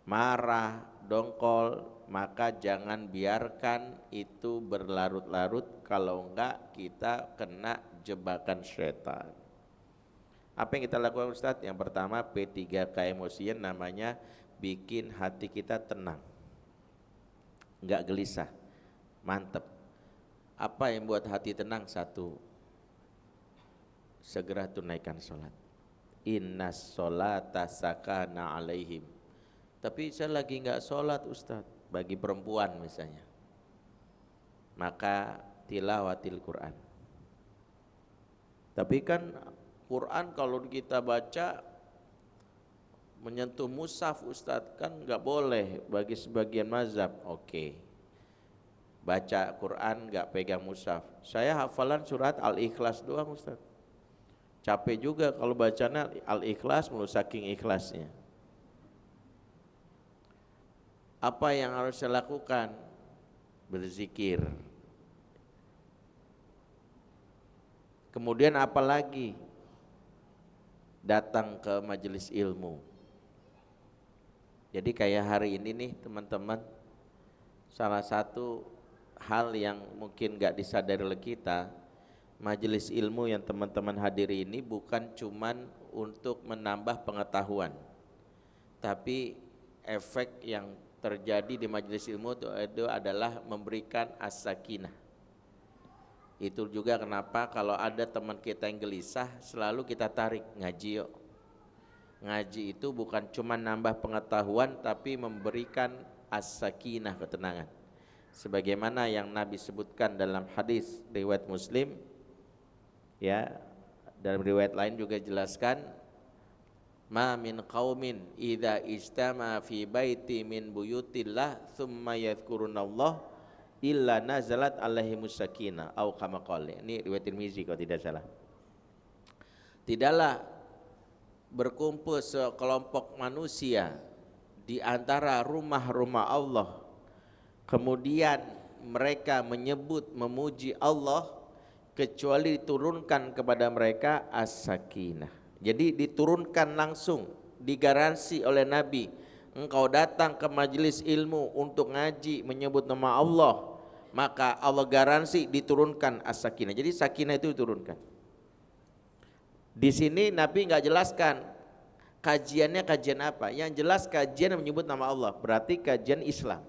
marah, dongkol, maka jangan biarkan itu berlarut-larut, kalau enggak kita kena jebakan setan. Apa yang kita lakukan Ustadz? Yang pertama P3K emosian, namanya bikin hati kita tenang, enggak gelisah. Mantep. Apa yang buat hati tenang? Satu, segera tunaikan sholat. Innas sholata sakana alaihim. Tapi saya lagi enggak sholat Ustadz, bagi perempuan misalnya, maka tilawatil Quran. Tapi kan Quran kalau kita baca menyentuh mushaf Ustadz, kan enggak boleh bagi sebagian mazhab. Oke. Baca Quran enggak pegang mushaf. Saya hafalan surat Al-Ikhlas doang Ustaz. Capek juga kalau bacanya Al-Ikhlas mulu saking ikhlasnya. Apa yang harus saya lakukan? Berzikir. Kemudian apa lagi? Datang ke majelis ilmu. Jadi kayak hari ini nih teman-teman, salah satu hal yang mungkin gak disadari oleh kita, majelis ilmu yang teman-teman hadiri ini bukan cuman untuk menambah pengetahuan, tapi efek yang terjadi di majelis ilmu itu adalah memberikan as-sakinah, Itu juga kenapa kalau ada teman kita yang gelisah selalu kita tarik ngaji yuk. Ngaji itu bukan cuma nambah pengetahuan tapi memberikan as-sakinah, ketenangan. Sebagaimana yang Nabi sebutkan dalam hadis riwayat Muslim, ya, dalam riwayat lain juga jelaskan, ma min qaumin idza ijtama fi baiti min buyutillah thumma yadhkurunallah illa nazalat alaihimus sakinah au kama qala. Ini riwayat Tirmizi kalau tidak salah. Tidaklah berkumpul sekelompok manusia di antara rumah-rumah Allah, kemudian mereka menyebut memuji Allah, kecuali diturunkan kepada mereka as-sakinah. Jadi diturunkan langsung, digaransi oleh Nabi, engkau datang ke majelis ilmu untuk ngaji menyebut nama Allah, maka Allah garansi diturunkan as-sakinah. Jadi sakinah itu diturunkan. Di sini Nabi nggak jelaskan kajiannya kajian apa. Yang jelas kajian yang menyebut nama Allah, berarti kajian Islam.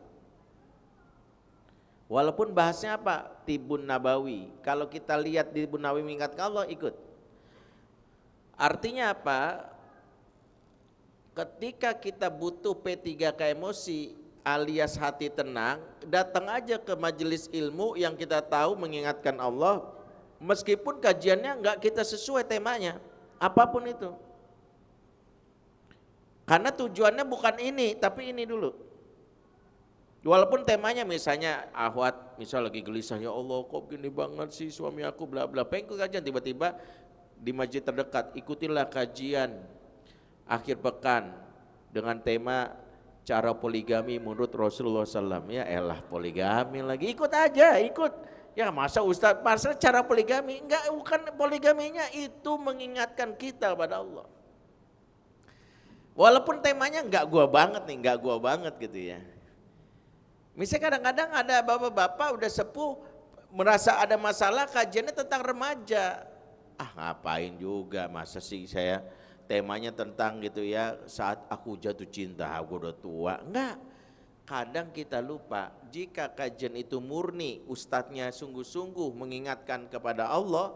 Walaupun bahasnya apa? Tibun Nabawi. Kalau kita lihat di Tibun Nabawi mengingatkan Allah, ikut. Artinya apa? Ketika kita butuh P3K emosi alias hati tenang, datang aja ke majelis ilmu yang kita tahu mengingatkan Allah, meskipun kajiannya enggak kita sesuai temanya, apapun itu. Karena tujuannya bukan ini, tapi ini dulu. Walaupun temanya misalnya ahwat, misal lagi gelisah, ya Allah kok gini banget sih suami aku bla bla, pengen kajian, tiba-tiba di masjid terdekat ikutilah kajian akhir pekan dengan tema cara poligami menurut Rasulullah SAW. Ya elah, poligami lagi, ikut aja, ikut. Ya masa Ustaz, masa cara poligami? Enggak, bukan poligaminya, itu mengingatkan kita pada Allah. Walaupun temanya enggak gua banget nih, enggak gua banget gitu ya. Misalnya kadang-kadang ada bapak-bapak udah sepuh merasa ada masalah, kajiannya tentang remaja. Ah ngapain juga, masa sih saya temanya tentang gitu ya, saat aku jatuh cinta, aku udah tua. Enggak, kadang kita lupa jika kajian itu murni, ustadznya sungguh-sungguh mengingatkan kepada Allah,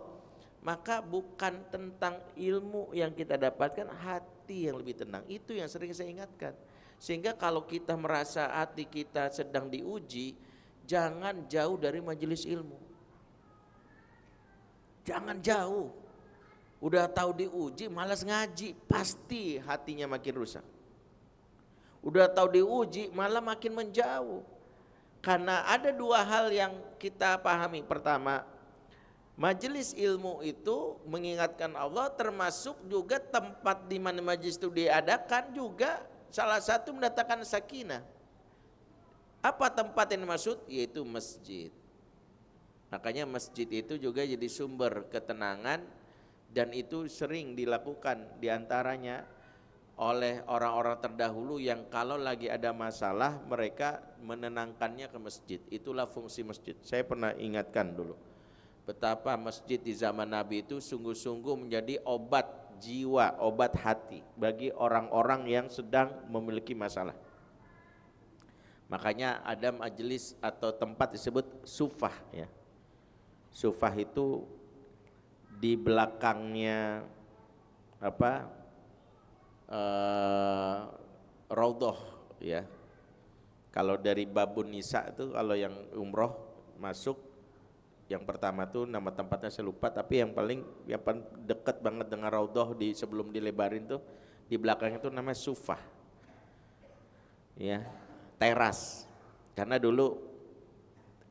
maka bukan tentang ilmu yang kita dapatkan, hati yang lebih tenang. Itu yang sering saya ingatkan. Sehingga kalau kita merasa hati kita sedang diuji, jangan jauh dari majelis ilmu. Jangan jauh. Udah tahu diuji malas ngaji, pasti hatinya makin rusak. Udah tahu diuji malah makin menjauh. Karena ada dua hal yang kita pahami. Pertama, majelis ilmu itu mengingatkan Allah, termasuk juga tempat di mana majelis itu diadakan juga salah satu mendatangkan sakinah. Apa tempat yang dimaksud? Yaitu masjid. Makanya masjid itu juga jadi sumber ketenangan, dan itu sering dilakukan diantaranya oleh orang-orang terdahulu yang kalau lagi ada masalah mereka menenangkannya ke masjid. Itulah fungsi masjid. Saya pernah ingatkan dulu betapa masjid di zaman Nabi itu sungguh-sungguh menjadi obat jiwa, obat hati bagi orang-orang yang sedang memiliki masalah. Makanya ada majelis atau tempat disebut sufah ya. Sufah itu di belakangnya raudhah ya. Kalau dari Babun Nisa itu kalau yang umroh masuk, yang pertama tuh nama tempatnya saya lupa, tapi yang paling dekat banget dengan raudhah di sebelum dilebarin tuh di belakangnya tuh namanya sufah. Ya, teras. Karena dulu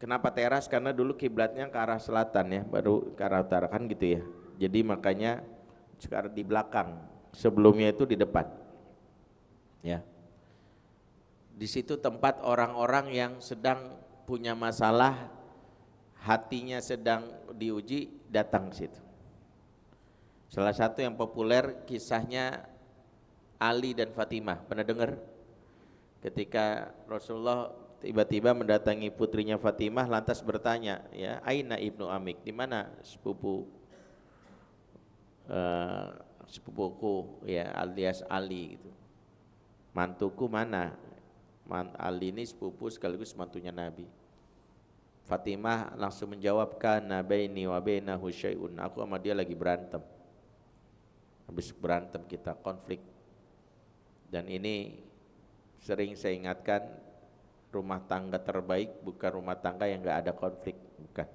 kenapa teras? Karena dulu kiblatnya ke arah selatan ya, baru ke arah utara kan gitu ya. Jadi makanya sekarang di belakang, sebelumnya itu di depan. Ya. Di situ tempat orang-orang yang sedang punya masalah, hatinya sedang diuji, datang ke situ. Salah satu yang populer kisahnya Ali dan Fatimah, pernah dengar? Ketika Rasulullah tiba-tiba mendatangi putrinya Fatimah, lantas bertanya, ya, aina ibnu amik, di mana sepupuku ya alias Ali gitu. Mantuku mana? Ali ini sepupu sekaligus mantunya Nabi. Fatimah langsung menjawab, kana baini wa bainahu syai'un, aku sama dia lagi berantem. Habis berantem kita konflik. Dan ini sering saya ingatkan, rumah tangga terbaik bukan rumah tangga yang enggak ada konflik, bukan.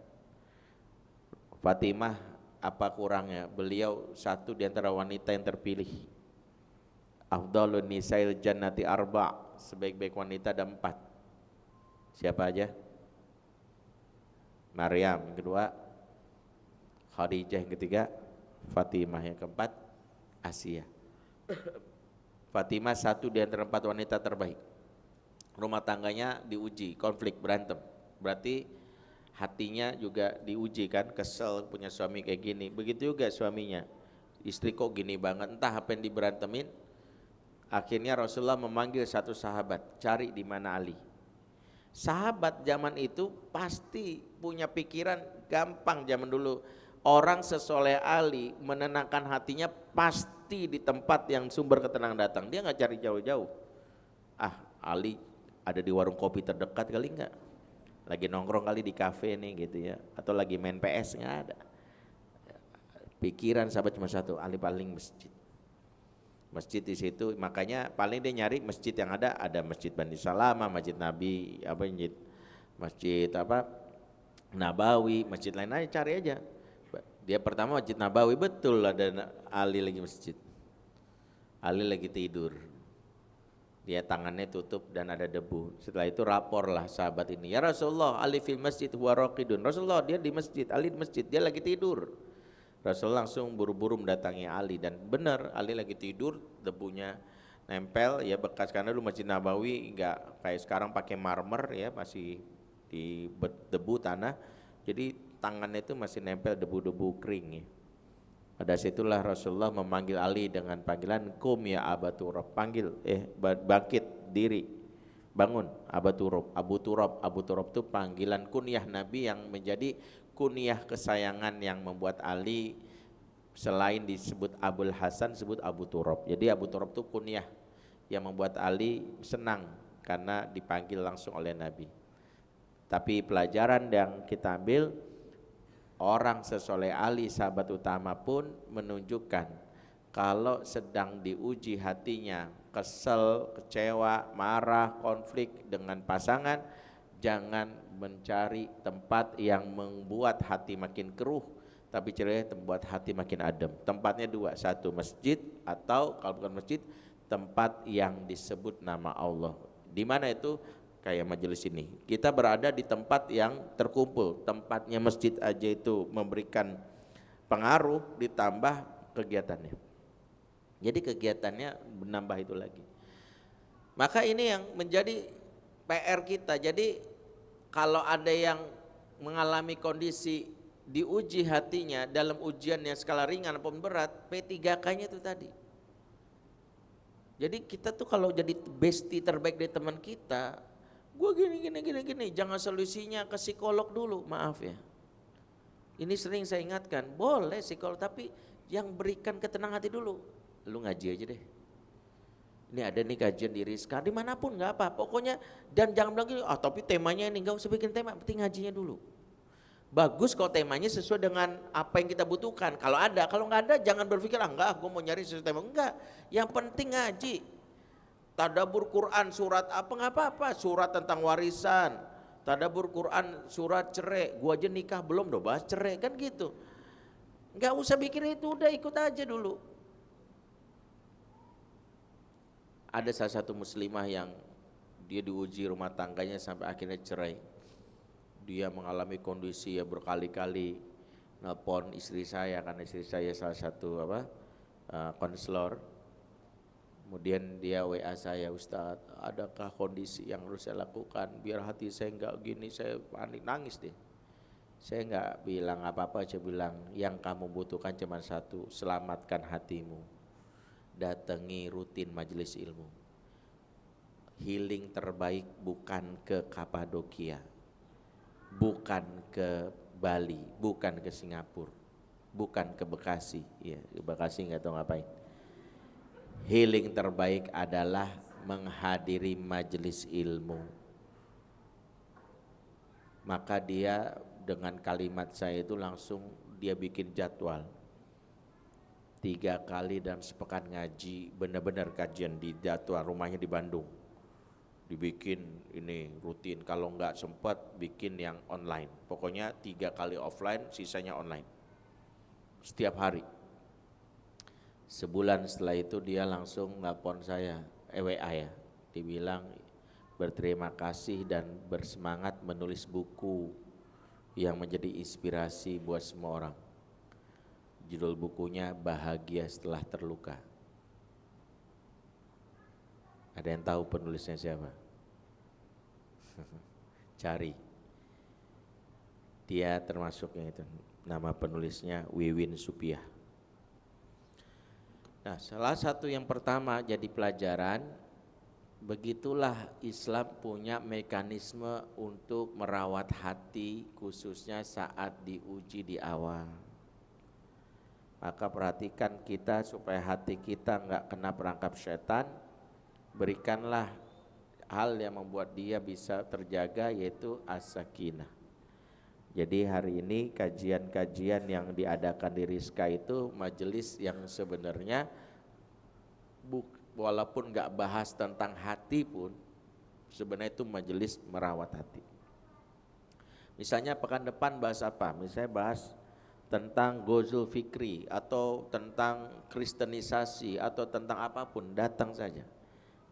Fatimah apa kurangnya? Beliau satu di antara wanita yang terpilih. Afdhalun nisail jannati arba', sebaik-baik wanita ada 4. Siapa aja? Maryam yang kedua, Khadijah yang ketiga, Fatimah yang keempat, Asia. Fatimah satu di antara 4 wanita terbaik. Rumah tangganya diuji, konflik, berantem. Berarti hatinya juga diuji kan, kesel punya suami kayak gini. Begitu juga suaminya, istri kok gini banget, entah apa yang diberantemin. Akhirnya Rasulullah memanggil satu sahabat, cari di mana Ali. Sahabat zaman itu pasti punya pikiran gampang zaman dulu. Orang sesoleh Ali menenangkan hatinya pasti di tempat yang sumber ketenangan datang. Dia nggak cari jauh-jauh. Ah, Ali ada di warung kopi terdekat kali enggak? Lagi nongkrong kali di kafe nih gitu ya. Atau lagi main PS, nggak ada. Pikiran sahabat cuma satu, Ali paling masjid. Masjid di situ, makanya paling dia nyari masjid yang ada masjid Bani Salama, masjid Nabi, masjid Nabawi, masjid lain aja cari aja. Dia pertama masjid Nabawi, betul ada Ali lagi masjid. Ali lagi tidur. Dia tangannya tutup dan ada debu. Setelah itu raporlah sahabat ini, ya Rasulullah, Ali fil masjid huwa raqidun. Rasulullah, dia di masjid, Ali di masjid, dia lagi tidur. Rasul langsung buru-buru mendatangi Ali, dan benar Ali lagi tidur, debunya nempel ya, bekas, karena dulu Masjid Nabawi enggak kayak sekarang pakai marmer ya, masih di debu tanah, jadi tangannya itu masih nempel debu-debu kering ya. Pada situlah Rasulullah memanggil Ali dengan panggilan kum ya Aba Turab, panggil bangkit diri, bangun Aba Turab. Abu Turab itu panggilan kunyah Nabi yang menjadi kunyah kesayangan yang membuat Ali selain disebut Abul Hasan disebut Abu Turab. Jadi Abu Turab itu kunyah yang membuat Ali senang karena dipanggil langsung oleh Nabi. Tapi pelajaran yang kita ambil, orang sesoleh Ali sahabat utama pun menunjukkan kalau sedang diuji hatinya, kesel, kecewa, marah, konflik dengan pasangan, jangan mencari tempat yang membuat hati makin keruh, tapi cari membuat hati makin adem. Tempatnya 2, satu masjid, atau kalau bukan masjid, tempat yang disebut nama Allah. Di mana itu? Kayak majelis ini. Kita berada di tempat yang terkumpul, tempatnya masjid aja itu memberikan pengaruh, ditambah kegiatannya. Jadi kegiatannya menambah itu lagi. Maka ini yang menjadi PR kita. Jadi kalau ada yang mengalami kondisi diuji hatinya dalam ujian yang skala ringan maupun berat, P3K-nya itu tadi. Jadi kita tuh kalau jadi bestie terbaik dari teman kita, gue gini, jangan solusinya ke psikolog dulu, maaf ya. Ini sering saya ingatkan, boleh psikolog tapi yang berikan ketenangan hati dulu. Lu ngaji aja deh. Ini ada nih kajian di Rizka, dimanapun nggak apa, pokoknya, dan jangan bilang gini, tapi temanya ini, nggak usah bikin tema, penting ngajinya dulu. Bagus kalau temanya sesuai dengan apa yang kita butuhkan. Kalau ada, kalau nggak ada jangan berpikir enggak, gue mau nyari sesuatu tema, enggak. Yang penting ngaji. Tadabbur Quran surat apa nggak apa-apa, surat tentang warisan, tadabbur Quran surat cerai, gue aja nikah belum udah bahas cerai kan gitu. Nggak usah pikir itu, udah ikut aja dulu. Ada salah satu muslimah yang dia diuji rumah tangganya sampai akhirnya cerai. Dia mengalami kondisi ya berkali-kali nelpon istri saya, karena istri saya salah satu konselor. Kemudian dia WA saya, Ustadz, adakah kondisi yang harus saya lakukan biar hati saya enggak gini, saya panik, nangis deh. Saya enggak bilang apa-apa, saya bilang yang kamu butuhkan cuma satu, selamatkan hatimu. Datangi rutin majelis ilmu. Healing terbaik bukan ke Kapadokia, bukan ke Bali, bukan ke Singapura, bukan ke Bekasi. Ya, ke Bekasi nggak tahu ngapain. Healing terbaik adalah menghadiri majelis ilmu. maka dia dengan kalimat saya itu langsung dia bikin jadwal 3 kali dalam sepekan ngaji, benar-benar kajian di jadwal, rumahnya di Bandung, dibikin ini rutin, kalau nggak sempat bikin yang online, pokoknya 3 kali offline, sisanya online setiap hari. Sebulan setelah itu dia langsung nelpon saya, WA ya, dibilang berterima kasih dan bersemangat menulis buku yang menjadi inspirasi buat semua orang. Judul bukunya Bahagia Setelah Terluka. Ada yang tahu penulisnya siapa? Cari. Dia termasuknya itu. Nama penulisnya Wiwin Supiah. Nah, salah satu yang pertama jadi pelajaran, begitulah Islam punya mekanisme untuk merawat hati khususnya saat diuji di awal. Maka perhatikan kita supaya hati kita enggak kena perangkap setan, berikanlah hal yang membuat dia bisa terjaga, yaitu as-sakinah. Jadi hari ini kajian-kajian yang diadakan di Rizka itu majelis yang sebenarnya walaupun enggak bahas tentang hati pun sebenarnya itu majelis merawat hati. Misalnya pekan depan bahas apa? Misalnya bahas tentang Ghazul Fikri atau tentang kristenisasi atau tentang apapun, datang saja.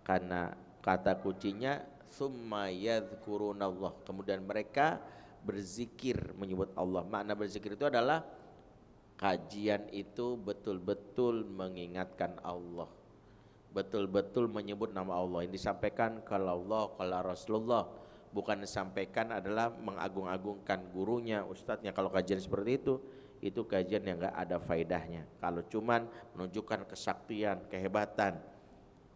Karena kata kuncinya summa yadhkurunallah, kemudian mereka berzikir menyebut Allah. Makna berzikir itu adalah kajian itu betul-betul mengingatkan Allah, betul-betul menyebut nama Allah. Yang disampaikan kalau Allah, kalau Rasulullah, bukan disampaikan adalah mengagung-agungkan gurunya, ustadznya. Kalau kajian seperti itu kajian yang enggak ada faedahnya. Kalau cuman menunjukkan kesaktian, kehebatan,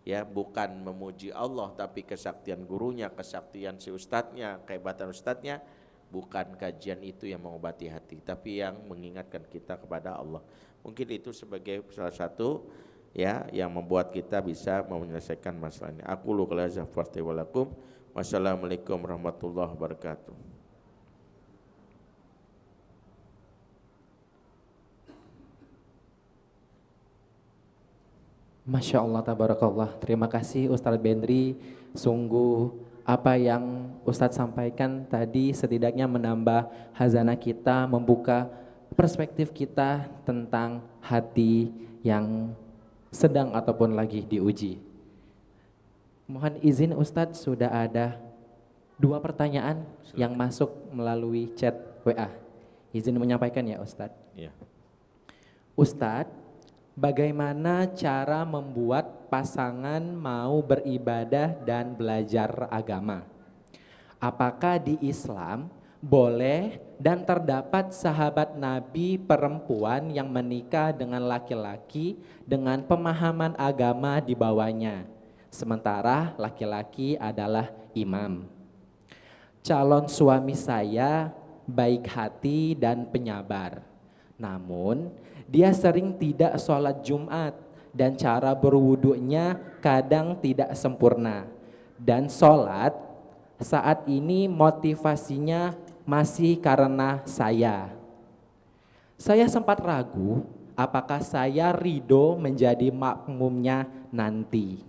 ya bukan memuji Allah tapi kesaktian gurunya, kesaktian si ustadznya, kehebatan ustadznya, bukan kajian itu yang mengobati hati, tapi yang mengingatkan kita kepada Allah. Mungkin itu sebagai salah satu ya yang membuat kita bisa menyelesaikan masalah ini. Aku lu kalaza farti walakum. Wassalamualaikum warahmatullahi wabarakatuh. Masya Allah, tabarakallah. Terima kasih Ustadz Bendri. Sungguh apa yang Ustadz sampaikan tadi setidaknya menambah hazanah kita, membuka perspektif kita tentang hati yang sedang ataupun lagi diuji. Mohon izin Ustadz, sudah ada 2 pertanyaan yang masuk melalui chat WA. Izin menyampaikan ya Ustadz. Ya. Ustadz, bagaimana cara membuat pasangan mau beribadah dan belajar agama? Apakah di Islam boleh dan terdapat sahabat Nabi perempuan yang menikah dengan laki-laki dengan pemahaman agama di bawahnya, sementara laki-laki adalah imam? Calon suami saya baik hati dan penyabar, namun dia sering tidak sholat Jumat dan cara berwudunya kadang tidak sempurna. Dan sholat saat ini motivasinya masih karena saya. Saya sempat ragu apakah saya ridho menjadi makmumnya nanti.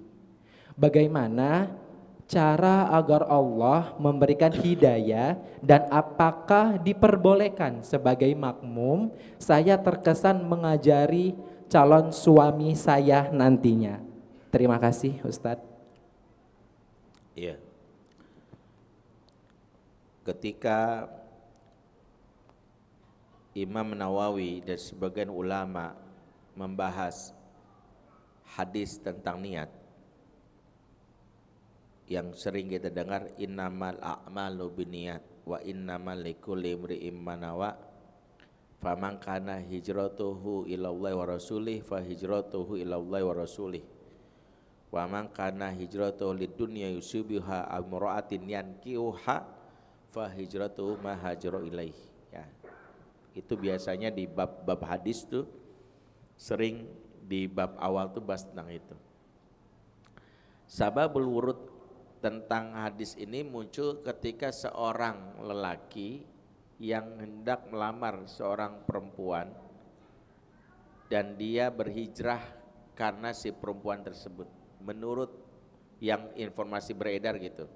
Bagaimana cara agar Allah memberikan hidayah, dan apakah diperbolehkan sebagai makmum saya terkesan mengajari calon suami saya nantinya? Terima kasih Ustadz. Iya. Ketika Imam Nawawi dan sebagian ulama membahas hadis tentang niat, yang sering kita dengar innamal a'malu binniyat wa innamal likulli imri'in ma nawa, faman kana hijratuhu ilallahi wa rasulih fa hijratuhu ilallahi wa rasulih wa man kana hijratuhu lidunya yusibuha aw imra'atin yankihuha fa hijratuhu ma hajara ilaih. Ya. Itu biasanya di bab hadis tuh sering di bab awal tuh bahas tentang itu. Sababul wurud tentang hadis ini muncul ketika seorang lelaki yang hendak melamar seorang perempuan dan dia berhijrah karena si perempuan tersebut. Menurut yang informasi beredar gitu.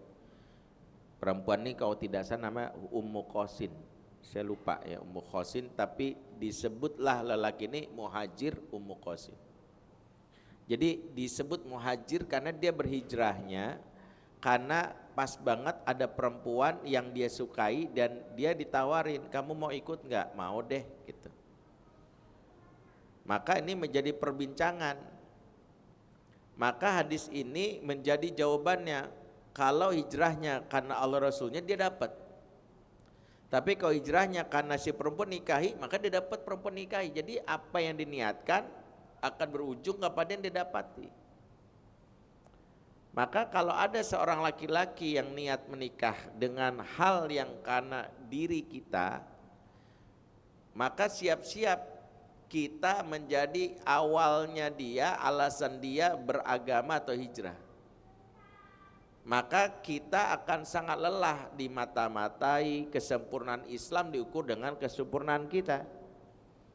Perempuan ini kalau tidak salah namanya Ummu Qasin. Saya lupa ya Ummu Qasin, tapi disebutlah lelaki ini muhajir Ummu Qasin. Jadi disebut muhajir karena dia berhijrahnya karena pas banget ada perempuan yang dia sukai dan dia ditawarin, kamu mau ikut nggak? Mau deh gitu. Maka ini menjadi perbincangan. Maka hadis ini menjadi jawabannya, kalau hijrahnya karena Allah Rasulnya dia dapat. Tapi kalau hijrahnya karena si perempuan nikahi, maka dia dapat perempuan nikahi. Jadi apa yang diniatkan akan berujung kepada yang didapati. Maka kalau ada seorang laki-laki yang niat menikah dengan hal yang karena diri kita, maka siap-siap kita menjadi awalnya dia, alasan dia beragama atau hijrah. Maka kita akan sangat lelah di mata-matai kesempurnaan Islam diukur dengan kesempurnaan kita.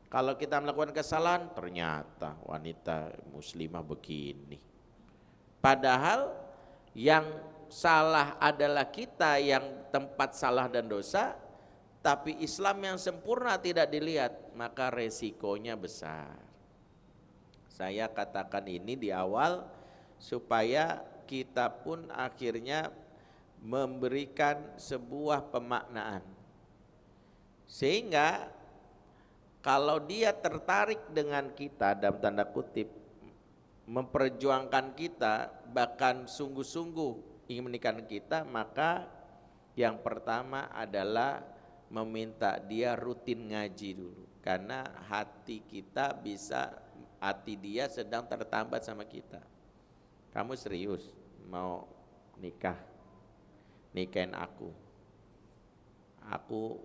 Kalau kita melakukan kesalahan, ternyata wanita muslimah begini. Padahal yang salah adalah kita yang tempat salah dan dosa, tapi Islam yang sempurna tidak dilihat, maka resikonya besar. Saya katakan ini di awal supaya kita pun akhirnya memberikan sebuah pemaknaan. Sehingga kalau dia tertarik dengan kita dalam tanda kutip, memperjuangkan kita, bahkan sungguh-sungguh ingin menikahkan kita, maka yang pertama adalah meminta dia rutin ngaji dulu. Karena hati kita bisa, hati dia sedang tertambat sama kita. Kamu serius mau nikahin aku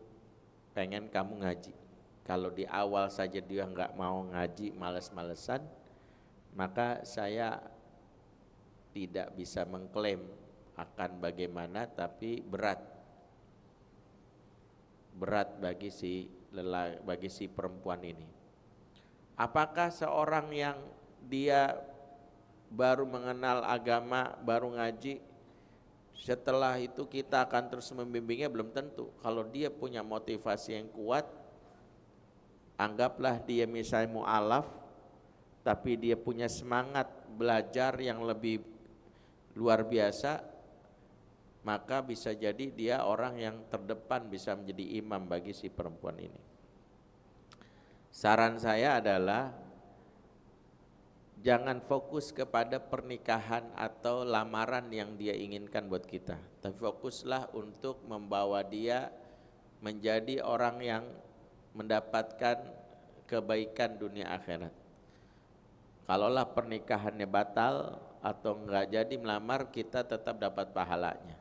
pengen kamu ngaji. Kalau di awal saja dia nggak mau ngaji, males-malesan, maka saya tidak bisa mengklaim akan bagaimana, tapi berat bagi si perempuan ini. Apakah seorang yang dia baru mengenal agama, baru ngaji, setelah itu kita akan terus membimbingnya? Belum tentu. Kalau dia punya motivasi yang kuat, anggaplah dia misalnya mu'alaf, tapi dia punya semangat belajar yang lebih luar biasa, maka bisa jadi dia orang yang terdepan, bisa menjadi imam bagi si perempuan ini. Saran saya adalah jangan fokus kepada pernikahan atau lamaran yang dia inginkan buat kita, tapi fokuslah untuk membawa dia menjadi orang yang mendapatkan kebaikan dunia akhirat. Kalaulah pernikahannya batal atau enggak jadi melamar, kita tetap dapat pahalanya.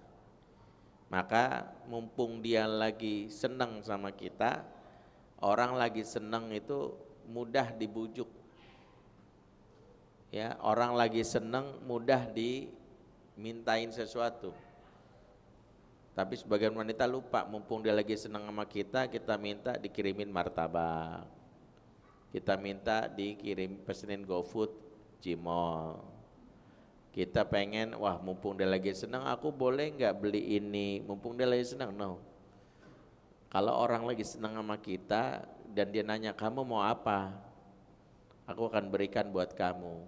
Maka mumpung dia lagi senang sama kita, orang lagi senang itu mudah dibujuk. Ya, orang lagi senang mudah dimintain sesuatu. Tapi sebagian wanita lupa, mumpung dia lagi senang sama kita minta dikirimin martabak. Kita minta pesenin GoFood, Cimol. Kita pengen, wah mumpung dia lagi senang, aku boleh nggak beli ini? Mumpung dia lagi senang, no. Kalau orang lagi senang sama kita dan dia nanya, kamu mau apa? Aku akan berikan buat kamu.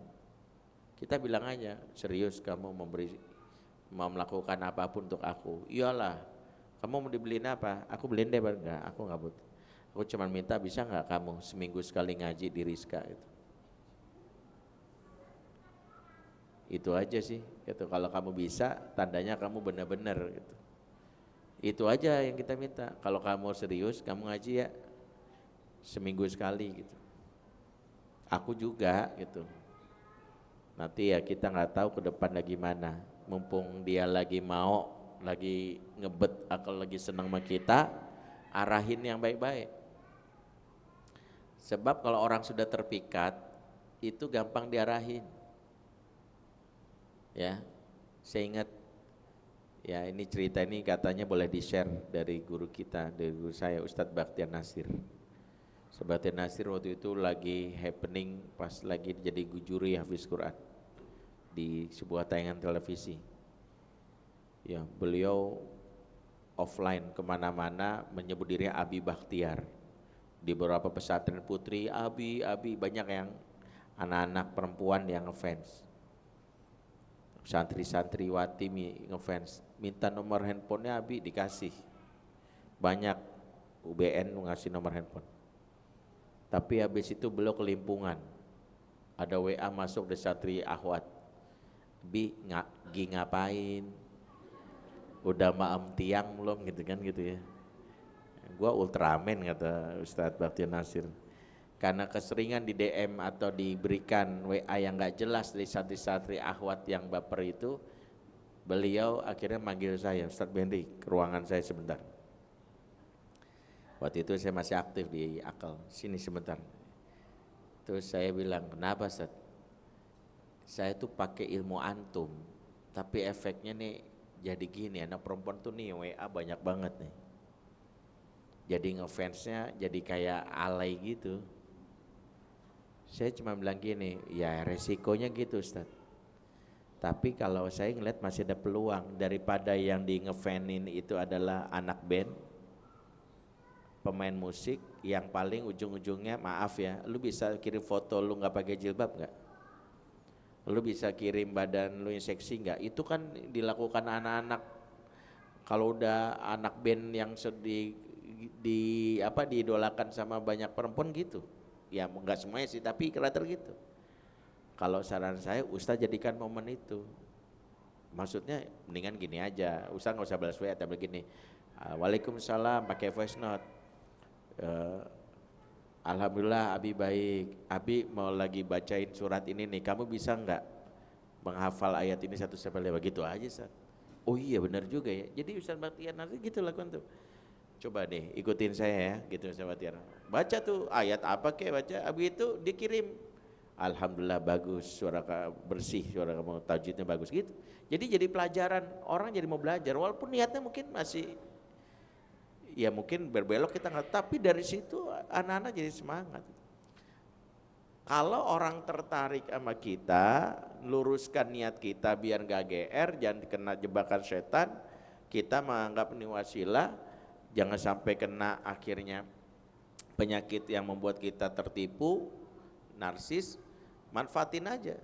Kita bilang aja, serius kamu mau melakukan apapun untuk aku? Iyalah. Kamu mau dibeliin apa? Aku beliin deh, enggak, aku nggak butuh. Aku cuma minta, bisa nggak kamu seminggu sekali ngaji di Rizka gitu. Itu aja sih gitu. Kalau kamu bisa, tandanya kamu benar-benar gitu. Itu aja yang kita minta. Kalau kamu serius, kamu ngaji ya seminggu sekali gitu. Aku juga gitu. Nanti ya kita nggak tahu ke depan lagi mana. Mumpung dia lagi mau, lagi ngebet, atau lagi senang sama kita, arahin yang baik-baik. Sebab kalau orang sudah terpikat, itu gampang diarahin. Ya, saya ingat Ya ini cerita ini katanya boleh di-share dari guru kita, dari guru saya Ustadz Bakhtiar Nasir. Ustadz Bakhtiar Nasir waktu itu lagi happening pas lagi jadi juri Hafiz Quran di sebuah tayangan televisi. Ya beliau offline kemana-mana menyebut diri Abi Bakhtiar. Di beberapa pesantren putri, Abi, banyak yang anak-anak perempuan yang ngefans. Santri-santriwati ngefans, minta nomor handphonenya Abi, dikasih. Banyak UBN ngasih nomor handphone. Tapi habis itu beliau kelimpungan. Ada WA masuk dari santri akhwat. Bi, ngapain? Udah maem tiang belum gitu kan gitu ya. Gua Ultraman kata Ustadz Bakhtiar Nasir. Karena keseringan di DM atau diberikan WA yang gak jelas dari santri-santri akhwat yang baper itu, beliau akhirnya manggil saya, Ustadz Benri, ke ruangan saya sebentar. Waktu itu saya masih aktif di Akal, sini sebentar. Terus saya bilang, kenapa Ustadz? Saya tuh pakai ilmu antum, tapi efeknya nih jadi gini, anak perempuan tuh nih WA banyak banget nih. Jadi ngefansnya jadi kayak alay gitu. Saya cuma bilang gini, ya resikonya gitu Ustadz. Tapi kalau saya ngeliat masih ada peluang daripada yang di ngefanin itu adalah anak band, pemain musik yang paling ujung-ujungnya maaf ya, lu bisa kirim foto lu nggak pakai jilbab nggak? Lu bisa kirim badan lu yang seksi nggak? Itu kan dilakukan anak-anak. Kalau udah anak band yang diidolakan sama banyak perempuan gitu. Ya enggak semuanya sih, tapi rata-rata gitu. Kalau saran saya Ustaz jadikan momen itu. Maksudnya mendingan gini aja, Ustaz nggak usah balas WA, tapi gini, Waalaikumsalam pakai voice note. Alhamdulillah Abi baik, Abi mau lagi bacain surat ini nih, kamu bisa nggak menghafal ayat ini 1-5 gitu aja Ustaz. Oh iya benar juga ya, jadi Ustaz Bakhtiar nanti gitu lakukan tuh. Coba deh ikutin saya ya gitu Ustaz Bakhtiar. Baca tuh ayat apa kek baca, abis itu dikirim. Alhamdulillah bagus, suara bersih, suara kamu tajwidnya bagus gitu. Jadi pelajaran, orang jadi mau belajar walaupun niatnya mungkin masih ya mungkin berbelok kita nggak, tapi dari situ anak-anak jadi semangat. Kalau orang tertarik sama kita, luruskan niat kita biar gak GR, jangan kena jebakan setan, kita menganggap ini wasilah, jangan sampai kena akhirnya penyakit yang membuat kita tertipu, narsis, manfaatin aja.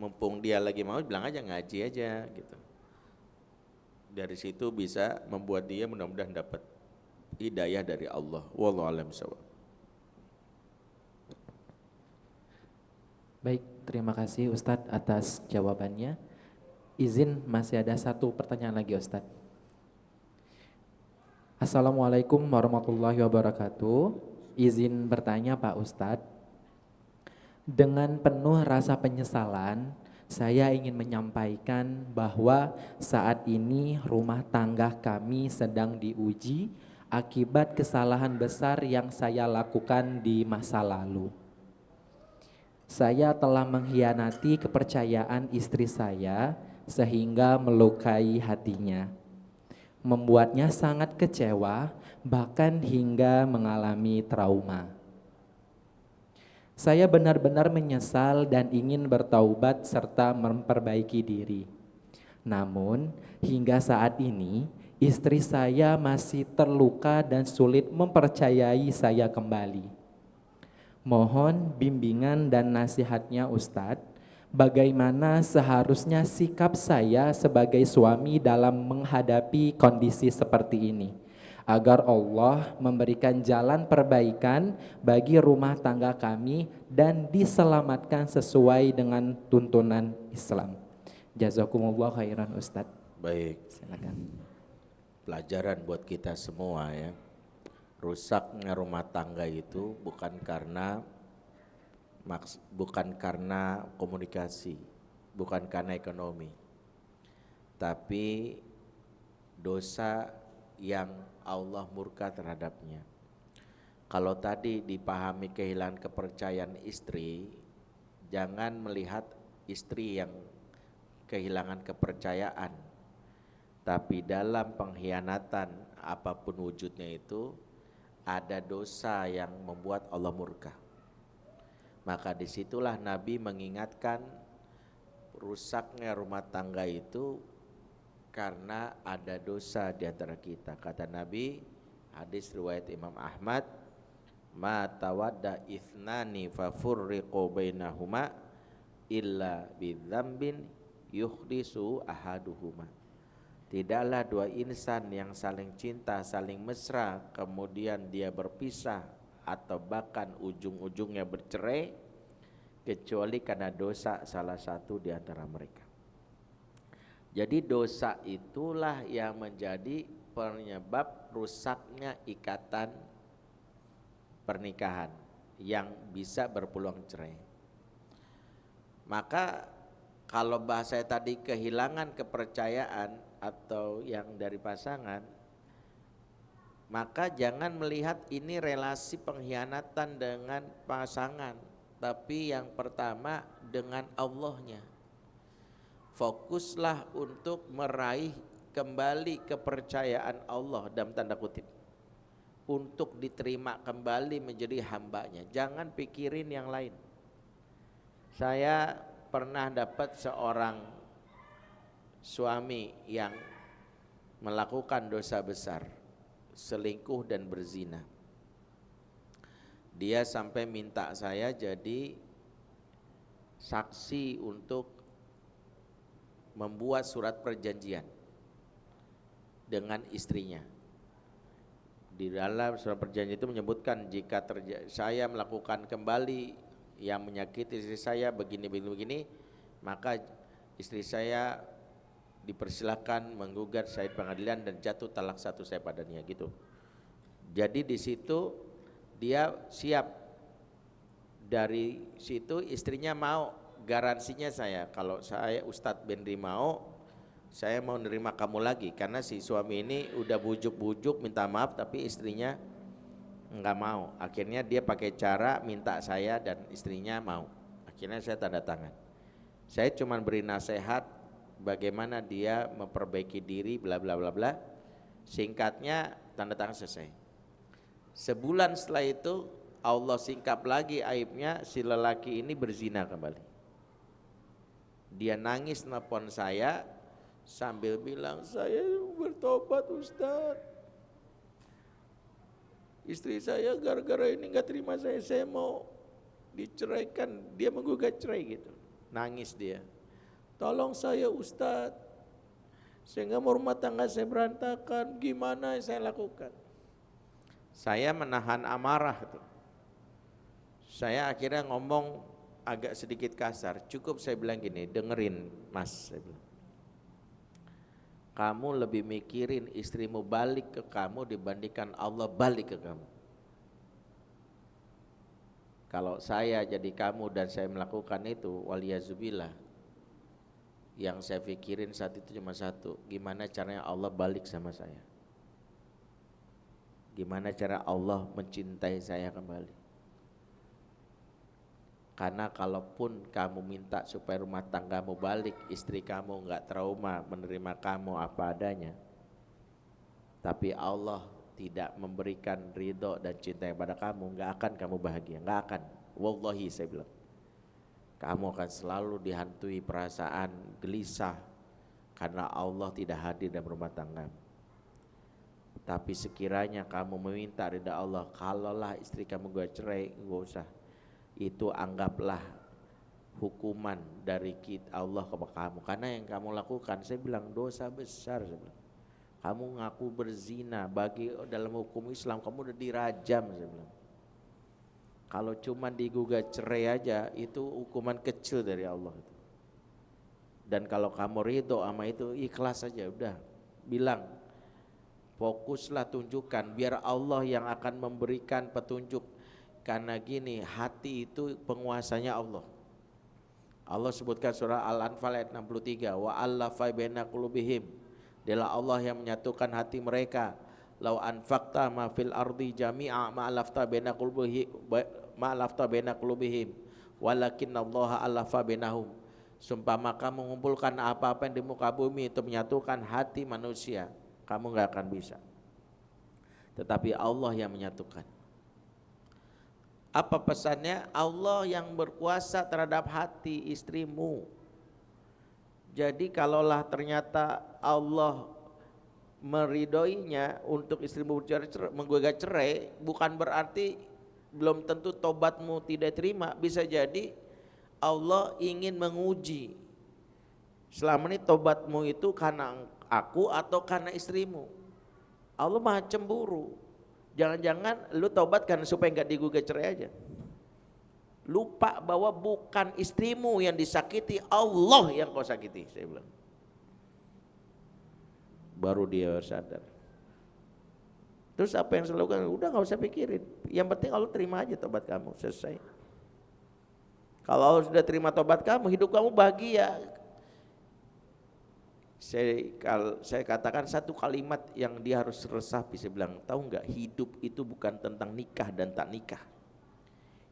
Mumpung dia lagi mau, bilang aja ngaji aja gitu. Dari situ bisa membuat dia mudah-mudahan dapat hidayah dari Allah. Wallahu a'lam bishawab. Baik, terima kasih Ustadz atas jawabannya. Izin masih ada satu pertanyaan lagi Ustadz. Assalamualaikum warahmatullahi wabarakatuh. Izin bertanya Pak Ustadz. Dengan penuh rasa penyesalan, saya ingin menyampaikan bahwa saat ini rumah tangga kami sedang diuji akibat kesalahan besar yang saya lakukan di masa lalu. Saya telah mengkhianati kepercayaan istri saya sehingga melukai hatinya, membuatnya sangat kecewa, bahkan hingga mengalami trauma. Saya benar-benar menyesal dan ingin bertaubat serta memperbaiki diri. Namun, hingga saat ini, istri saya masih terluka dan sulit mempercayai saya kembali. Mohon bimbingan dan nasihatnya Ustadz, bagaimana seharusnya sikap saya sebagai suami dalam menghadapi kondisi seperti ini, agar Allah memberikan jalan perbaikan bagi rumah tangga kami dan diselamatkan sesuai dengan tuntunan Islam. Jazakumullah khairan Ustadz. Baik, Silakan. pelajaran buat kita semua ya. Rusaknya rumah tangga itu bukan karena komunikasi, bukan karena ekonomi, tapi dosa yang Allah murka terhadapnya. Kalau tadi dipahami kehilangan kepercayaan istri, jangan melihat istri yang kehilangan kepercayaan, Tapi dalam pengkhianatan apapun wujudnya itu ada dosa yang membuat Allah murka. Maka disitulah Nabi mengingatkan rusaknya rumah tangga itu karena ada dosa di antara kita. Kata Nabi, hadis riwayat Imam Ahmad, ma tawadda ithnani fafurriqu bainahuma illa bidzambin yuhdisu ahaduhuma. Tidaklah dua insan yang saling cinta, saling mesra, kemudian dia berpisah atau bahkan ujung-ujungnya bercerai, kecuali karena dosa salah satu di antara mereka. Jadi dosa itulah yang menjadi penyebab rusaknya ikatan pernikahan yang bisa berpeluang cerai. Maka kalau bahasa tadi kehilangan kepercayaan atau yang dari pasangan, maka jangan melihat ini relasi pengkhianatan dengan pasangan, tapi yang pertama dengan Allahnya. Fokuslah untuk meraih kembali kepercayaan Allah dalam tanda kutip, untuk diterima kembali menjadi hambanya. Jangan pikirin yang lain. Saya pernah dapat seorang suami yang melakukan dosa besar, selingkuh dan berzina. Dia sampai minta saya jadi saksi untuk membuat surat perjanjian dengan istrinya. Di dalam surat perjanjian itu menyebutkan jika saya melakukan kembali yang menyakiti istri saya begini, maka istri saya dipersilakan menggugat saya di pengadilan dan jatuh talak satu saya padanya gitu. Jadi di situ dia siap, dari situ istrinya mau, garansinya saya, kalau saya Ustadz Bendri mau, saya mau nerima kamu lagi, karena si suami ini udah bujuk-bujuk minta maaf tapi istrinya enggak mau. Akhirnya dia pakai cara minta saya dan istrinya mau. Akhirnya saya tanda tangan. Saya cuma beri nasihat bagaimana dia memperbaiki diri bla bla bla bla. Singkatnya tanda tangan selesai. Sebulan setelah itu Allah singkap lagi aibnya, si lelaki ini berzina kembali. Dia nangis nelpon saya sambil bilang, saya bertobat Ustadz, istri saya gara-gara ini gak terima saya mau diceraikan, dia menggugat cerai gitu. Nangis dia, tolong saya Ustadz, sehingga rumah tangga saya berantakan, gimana yang saya lakukan? Saya menahan amarah tuh. Saya akhirnya ngomong agak sedikit kasar, cukup saya bilang gini, dengerin mas, saya bilang, kamu lebih mikirin istrimu balik ke kamu dibandingkan Allah balik ke kamu. Kalau saya jadi kamu dan saya melakukan itu, waliyazubillah, yang saya pikirin saat itu cuma satu, gimana caranya Allah balik sama saya, gimana cara Allah mencintai saya kembali. Karena kalaupun kamu minta supaya rumah tanggamu balik, istri kamu enggak trauma menerima kamu apa adanya, tapi Allah tidak memberikan ridho dan cinta kepada kamu, enggak akan kamu bahagia, enggak akan. Wallahi saya bilang, kamu akan selalu dihantui perasaan gelisah karena Allah tidak hadir dalam rumah tanggamu. Tapi sekiranya kamu meminta ridha Allah, kalaulah istri kamu gak cerai, enggak usah, itu anggaplah hukuman dari Allah kepada kamu, karena yang kamu lakukan, saya bilang dosa besar. Saya bilang, kamu ngaku berzina, bagi dalam hukum Islam kamu udah dirajam. Saya bilang, kalau cuma digugat cerai aja itu hukuman kecil dari Allah itu. Dan kalau kamu ridho sama itu, ikhlas saja, udah bilang, fokuslah, tunjukkan, biar Allah yang akan memberikan petunjuk. Karena gini, hati itu penguasanya Allah. Allah sebutkan surah Al-Anfal ayat 63, wa allafa baina qulubihim, dialah Allah yang menyatukan hati mereka. Lau anfaqta ma fil ardi jami'a ma alafta baina qulubihim walakinnallaha alafa bainahum. Sumpama kamu mengumpulkan apa-apa yang di muka bumi itu menyatukan hati manusia, kamu gak akan bisa. Tetapi Allah yang menyatukan. Apa pesannya? Allah yang berkuasa terhadap hati istrimu. Jadi kalaulah ternyata Allah meridhoinya untuk istrimu menggugat cerai, bukan berarti belum tentu tobatmu tidak terima. Bisa jadi Allah ingin menguji, selama ini tobatmu itu karena aku atau karena istrimu. Allah maha cemburu. Jangan-jangan lu tobat karena supaya nggak digugat cerai aja. Lupa bahwa bukan istrimu yang disakiti, Allah yang kau sakiti. Saya bilang. Baru dia sadar. Terus apa yang saya lakukan? Udah nggak usah pikirin. Yang penting Allah terima aja tobat kamu, selesai. Kalau Allah sudah terima tobat kamu, hidup kamu bahagia. Saya katakan satu kalimat yang dia harus resapi. Saya bilang, tahu nggak, hidup itu bukan tentang nikah dan tak nikah.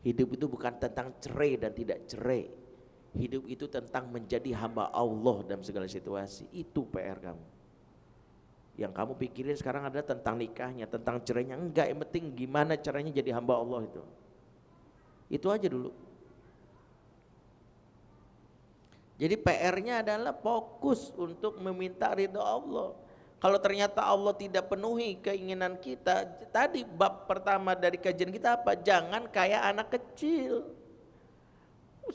Hidup itu bukan tentang cerai dan tidak cerai. Hidup itu tentang menjadi hamba Allah dalam segala situasi. Itu PR kamu. Yang kamu pikirin sekarang adalah tentang nikahnya, tentang cerainya. Enggak, yang penting gimana caranya jadi hamba Allah itu. Itu aja dulu. Jadi PR-nya adalah fokus untuk meminta ridho Allah. Kalau ternyata Allah tidak penuhi keinginan kita, tadi bab pertama dari kajian kita apa? Jangan kayak anak kecil.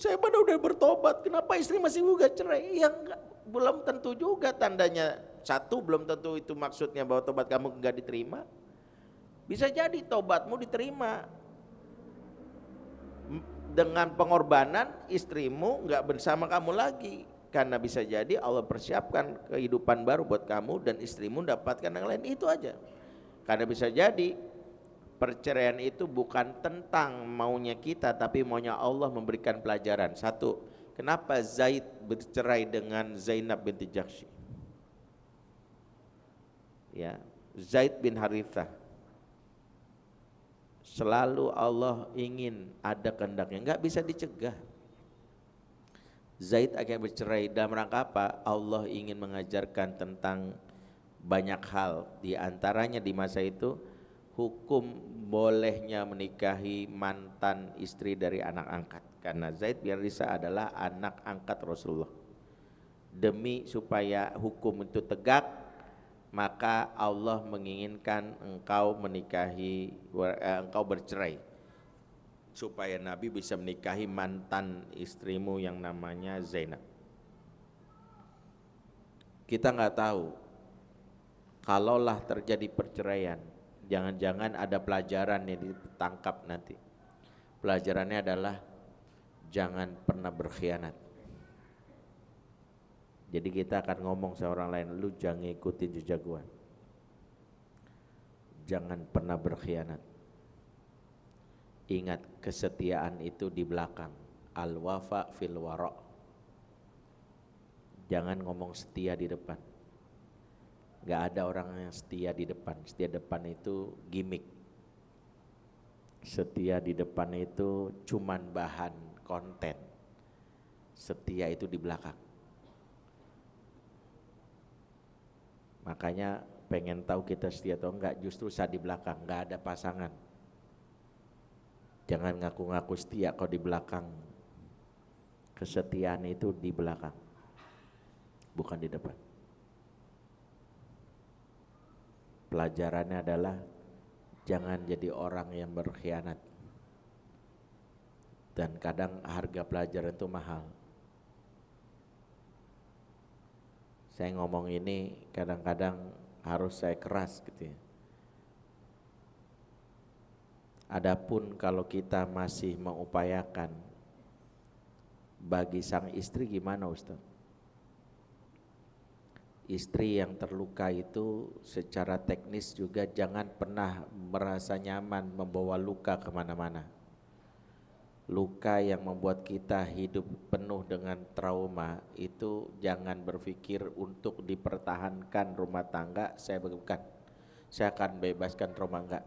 Saya pada udah bertobat, kenapa istri masih gugat cerai? Ya enggak, belum tentu juga tandanya. Satu, belum tentu itu maksudnya bahwa tobat kamu enggak diterima. Bisa jadi tobatmu diterima dengan pengorbanan istrimu nggak bersama kamu lagi, karena bisa jadi Allah persiapkan kehidupan baru buat kamu dan istrimu dapatkan yang lain. Itu aja. Karena bisa jadi perceraian itu bukan tentang maunya kita, tapi maunya Allah memberikan pelajaran. Satu, kenapa Zaid bercerai dengan Zainab binti Jahsy? Ya, Zaid bin Harithah. Selalu Allah ingin ada kehendaknya, nggak bisa dicegah. Zaid akan bercerai dalam rangka apa? Allah ingin mengajarkan tentang banyak hal. Di antaranya di masa itu hukum bolehnya menikahi mantan istri dari anak angkat. Karena Zaid bin Harithah adalah anak angkat Rasulullah. Demi supaya hukum itu tegak, maka Allah menginginkan engkau engkau bercerai supaya Nabi bisa menikahi mantan istrimu yang namanya Zainab. Kita nggak tahu, kalaulah terjadi perceraian, jangan-jangan ada pelajaran yang ditangkap nanti. Pelajarannya adalah jangan pernah berkhianat. Jadi kita akan ngomong sama orang lain, lu jangan ikutin jejak gua. Jangan pernah berkhianat. Ingat, kesetiaan itu di belakang. Al-wafa fil wara'. Jangan ngomong setia di depan. Gak ada orang yang setia di depan. Setia depan itu gimmick. Setia di depan itu cuman bahan konten. Setia itu di belakang. Makanya pengen tahu kita setia atau enggak, justru saat di belakang, enggak ada pasangan. Jangan ngaku-ngaku setia kalau di belakang. Kesetiaan itu di belakang, bukan di depan. Pelajarannya adalah jangan jadi orang yang berkhianat. Dan kadang harga pelajaran itu mahal. Saya ngomong ini kadang-kadang harus saya keras gitu ya. Adapun kalau kita masih mengupayakan, bagi sang istri gimana Ustaz? Istri yang terluka itu secara teknis juga jangan pernah merasa nyaman membawa luka kemana-mana. Luka yang membuat kita hidup penuh dengan trauma itu jangan berpikir untuk dipertahankan rumah tangga. Saya bukan, saya akan bebaskan trauma, enggak.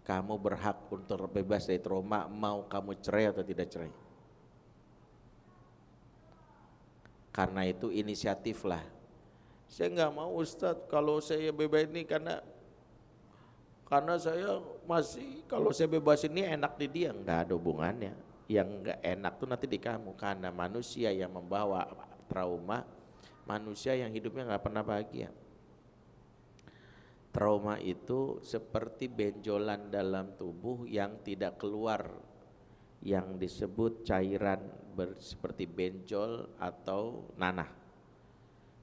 Kamu berhak untuk bebas dari trauma, mau kamu cerai atau tidak cerai. Karena itu inisiatiflah. Saya nggak mau Ustadz kalau saya bebas ini karena saya masih, kalau saya bebas ini enak di dia, nggak ada hubungannya. Yang nggak enak tuh nanti di kamu, karena manusia yang membawa trauma, manusia yang hidupnya nggak pernah bahagia. Trauma itu seperti benjolan dalam tubuh yang tidak keluar, yang disebut cairan seperti benjol atau nanah.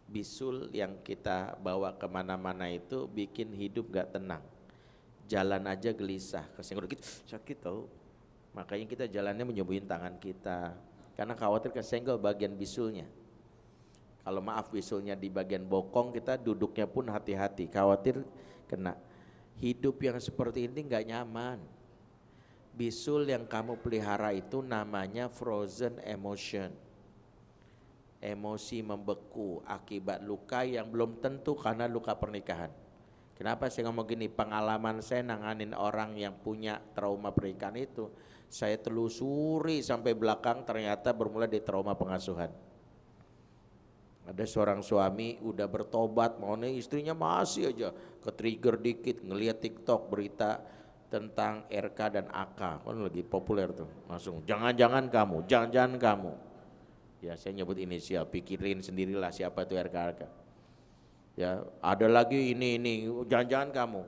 Bisul yang kita bawa kemana-mana itu bikin hidup gak tenang. Jalan aja gelisah, kesenggol dikit sakit tau. Makanya kita jalannya menyembuhin tangan kita, karena khawatir kesenggol bagian bisulnya. Kalau maaf bisulnya di bagian bokong, kita duduknya pun hati-hati, khawatir kena. Hidup yang seperti ini gak nyaman. Bisul yang kamu pelihara itu namanya frozen emotion. Emosi membeku akibat luka yang belum tentu karena luka pernikahan. Kenapa saya ngomong gini? Pengalaman saya nanganin orang yang punya trauma pernikahan itu, saya telusuri sampai belakang, ternyata bermula di trauma pengasuhan. Ada seorang suami udah bertobat, maunya istrinya masih aja ke-trigger dikit ngelihat TikTok berita tentang RK dan AK, kan lagi populer tuh. Langsung jangan-jangan kamu. Ya saya nyebut inisial, pikirin sendirilah siapa itu RK. Ya ada lagi ini jangan-jangan kamu,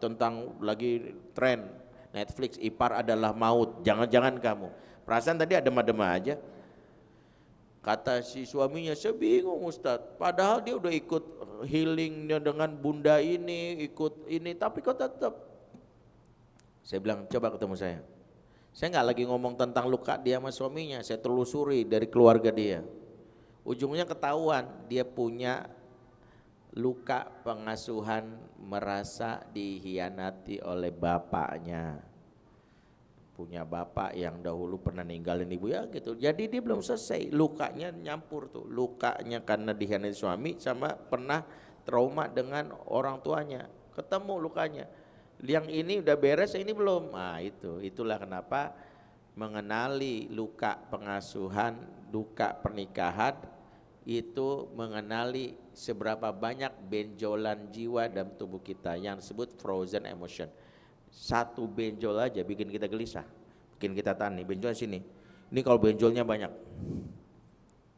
tentang lagi tren Netflix ipar adalah maut, jangan-jangan kamu. Perasaan tadi adem-adem aja. Kata si suaminya, saya bingung Ustadz, padahal dia udah ikut healingnya dengan bunda ini, ikut ini, tapi kok tetap. Saya bilang coba ketemu saya. Saya nggak lagi ngomong tentang luka dia sama suaminya, saya telusuri dari keluarga dia. Ujungnya ketahuan dia punya luka pengasuhan, merasa dihianati oleh bapaknya. Punya bapak yang dahulu pernah ninggalin ibu ya gitu. Jadi dia belum selesai, lukanya nyampur tuh. Lukanya karena dihianati suami sama pernah trauma dengan orang tuanya. Ketemu lukanya. Yang ini udah beres, ini belum. Nah itulah kenapa mengenali luka pengasuhan, luka pernikahan itu mengenali seberapa banyak benjolan jiwa dalam tubuh kita yang disebut frozen emotion. Satu benjol aja bikin kita gelisah, bikin kita tahan nih, benjol sini. Ini kalau benjolnya banyak,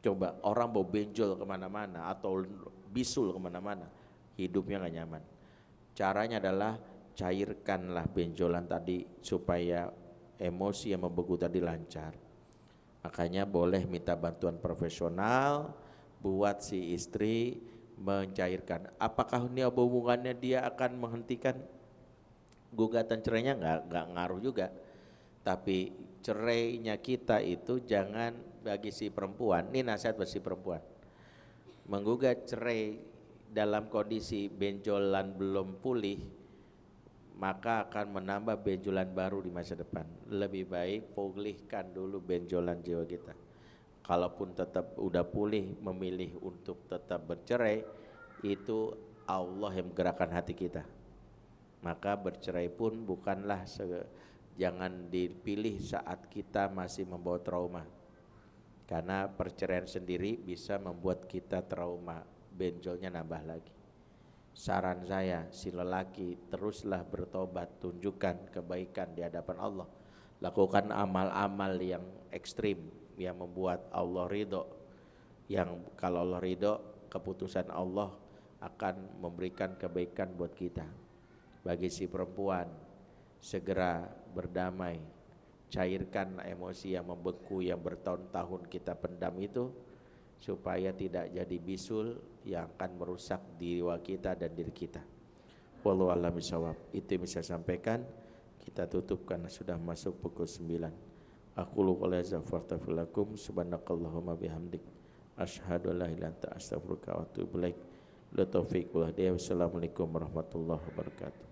coba orang bawa benjol kemana-mana atau bisul kemana-mana, hidupnya gak nyaman. Caranya adalah cairkanlah benjolan tadi supaya emosi yang membeku tadi lancar. Makanya boleh minta bantuan profesional buat si istri mencairkan. Apakah ini hubungannya dia akan menghentikan gugatan cerainya? Nggak ngaruh juga. Tapi cerainya kita itu jangan bagi si perempuan, ini nasihat bagi si perempuan, menggugat cerai dalam kondisi benjolan belum pulih, maka akan menambah benjolan baru di masa depan. Lebih baik pulihkan dulu benjolan jiwa kita. Kalaupun tetap udah pulih, memilih untuk tetap bercerai, itu Allah yang menggerakkan hati kita. Maka bercerai pun bukanlah jangan dipilih saat kita masih membawa trauma. Karena perceraian sendiri bisa membuat kita trauma, benjolnya nambah lagi. Saran saya, si lelaki teruslah bertobat, tunjukkan kebaikan di hadapan Allah. Lakukan amal-amal yang ekstrim yang membuat Allah ridho. Yang kalau Allah ridho, keputusan Allah akan memberikan kebaikan buat kita. Bagi si perempuan, segera berdamai, cairkan emosi yang membeku yang bertahun-tahun kita pendam itu, supaya tidak jadi bisul yang akan merusak jiwa kita dan diri kita. Wallahu a'lam bishawab. Itu yang bisa sampaikan. Kita tutup karena sudah masuk pukul 9. Aqulu qouli hadza astaghfirullakum subhanakallahumma bihamdik asyhadu an la ilaha illa anta astaghfiruka wa atubu ilaik. La taufiq wal hidayah. Wassalamualaikum warahmatullahi wabarakatuh.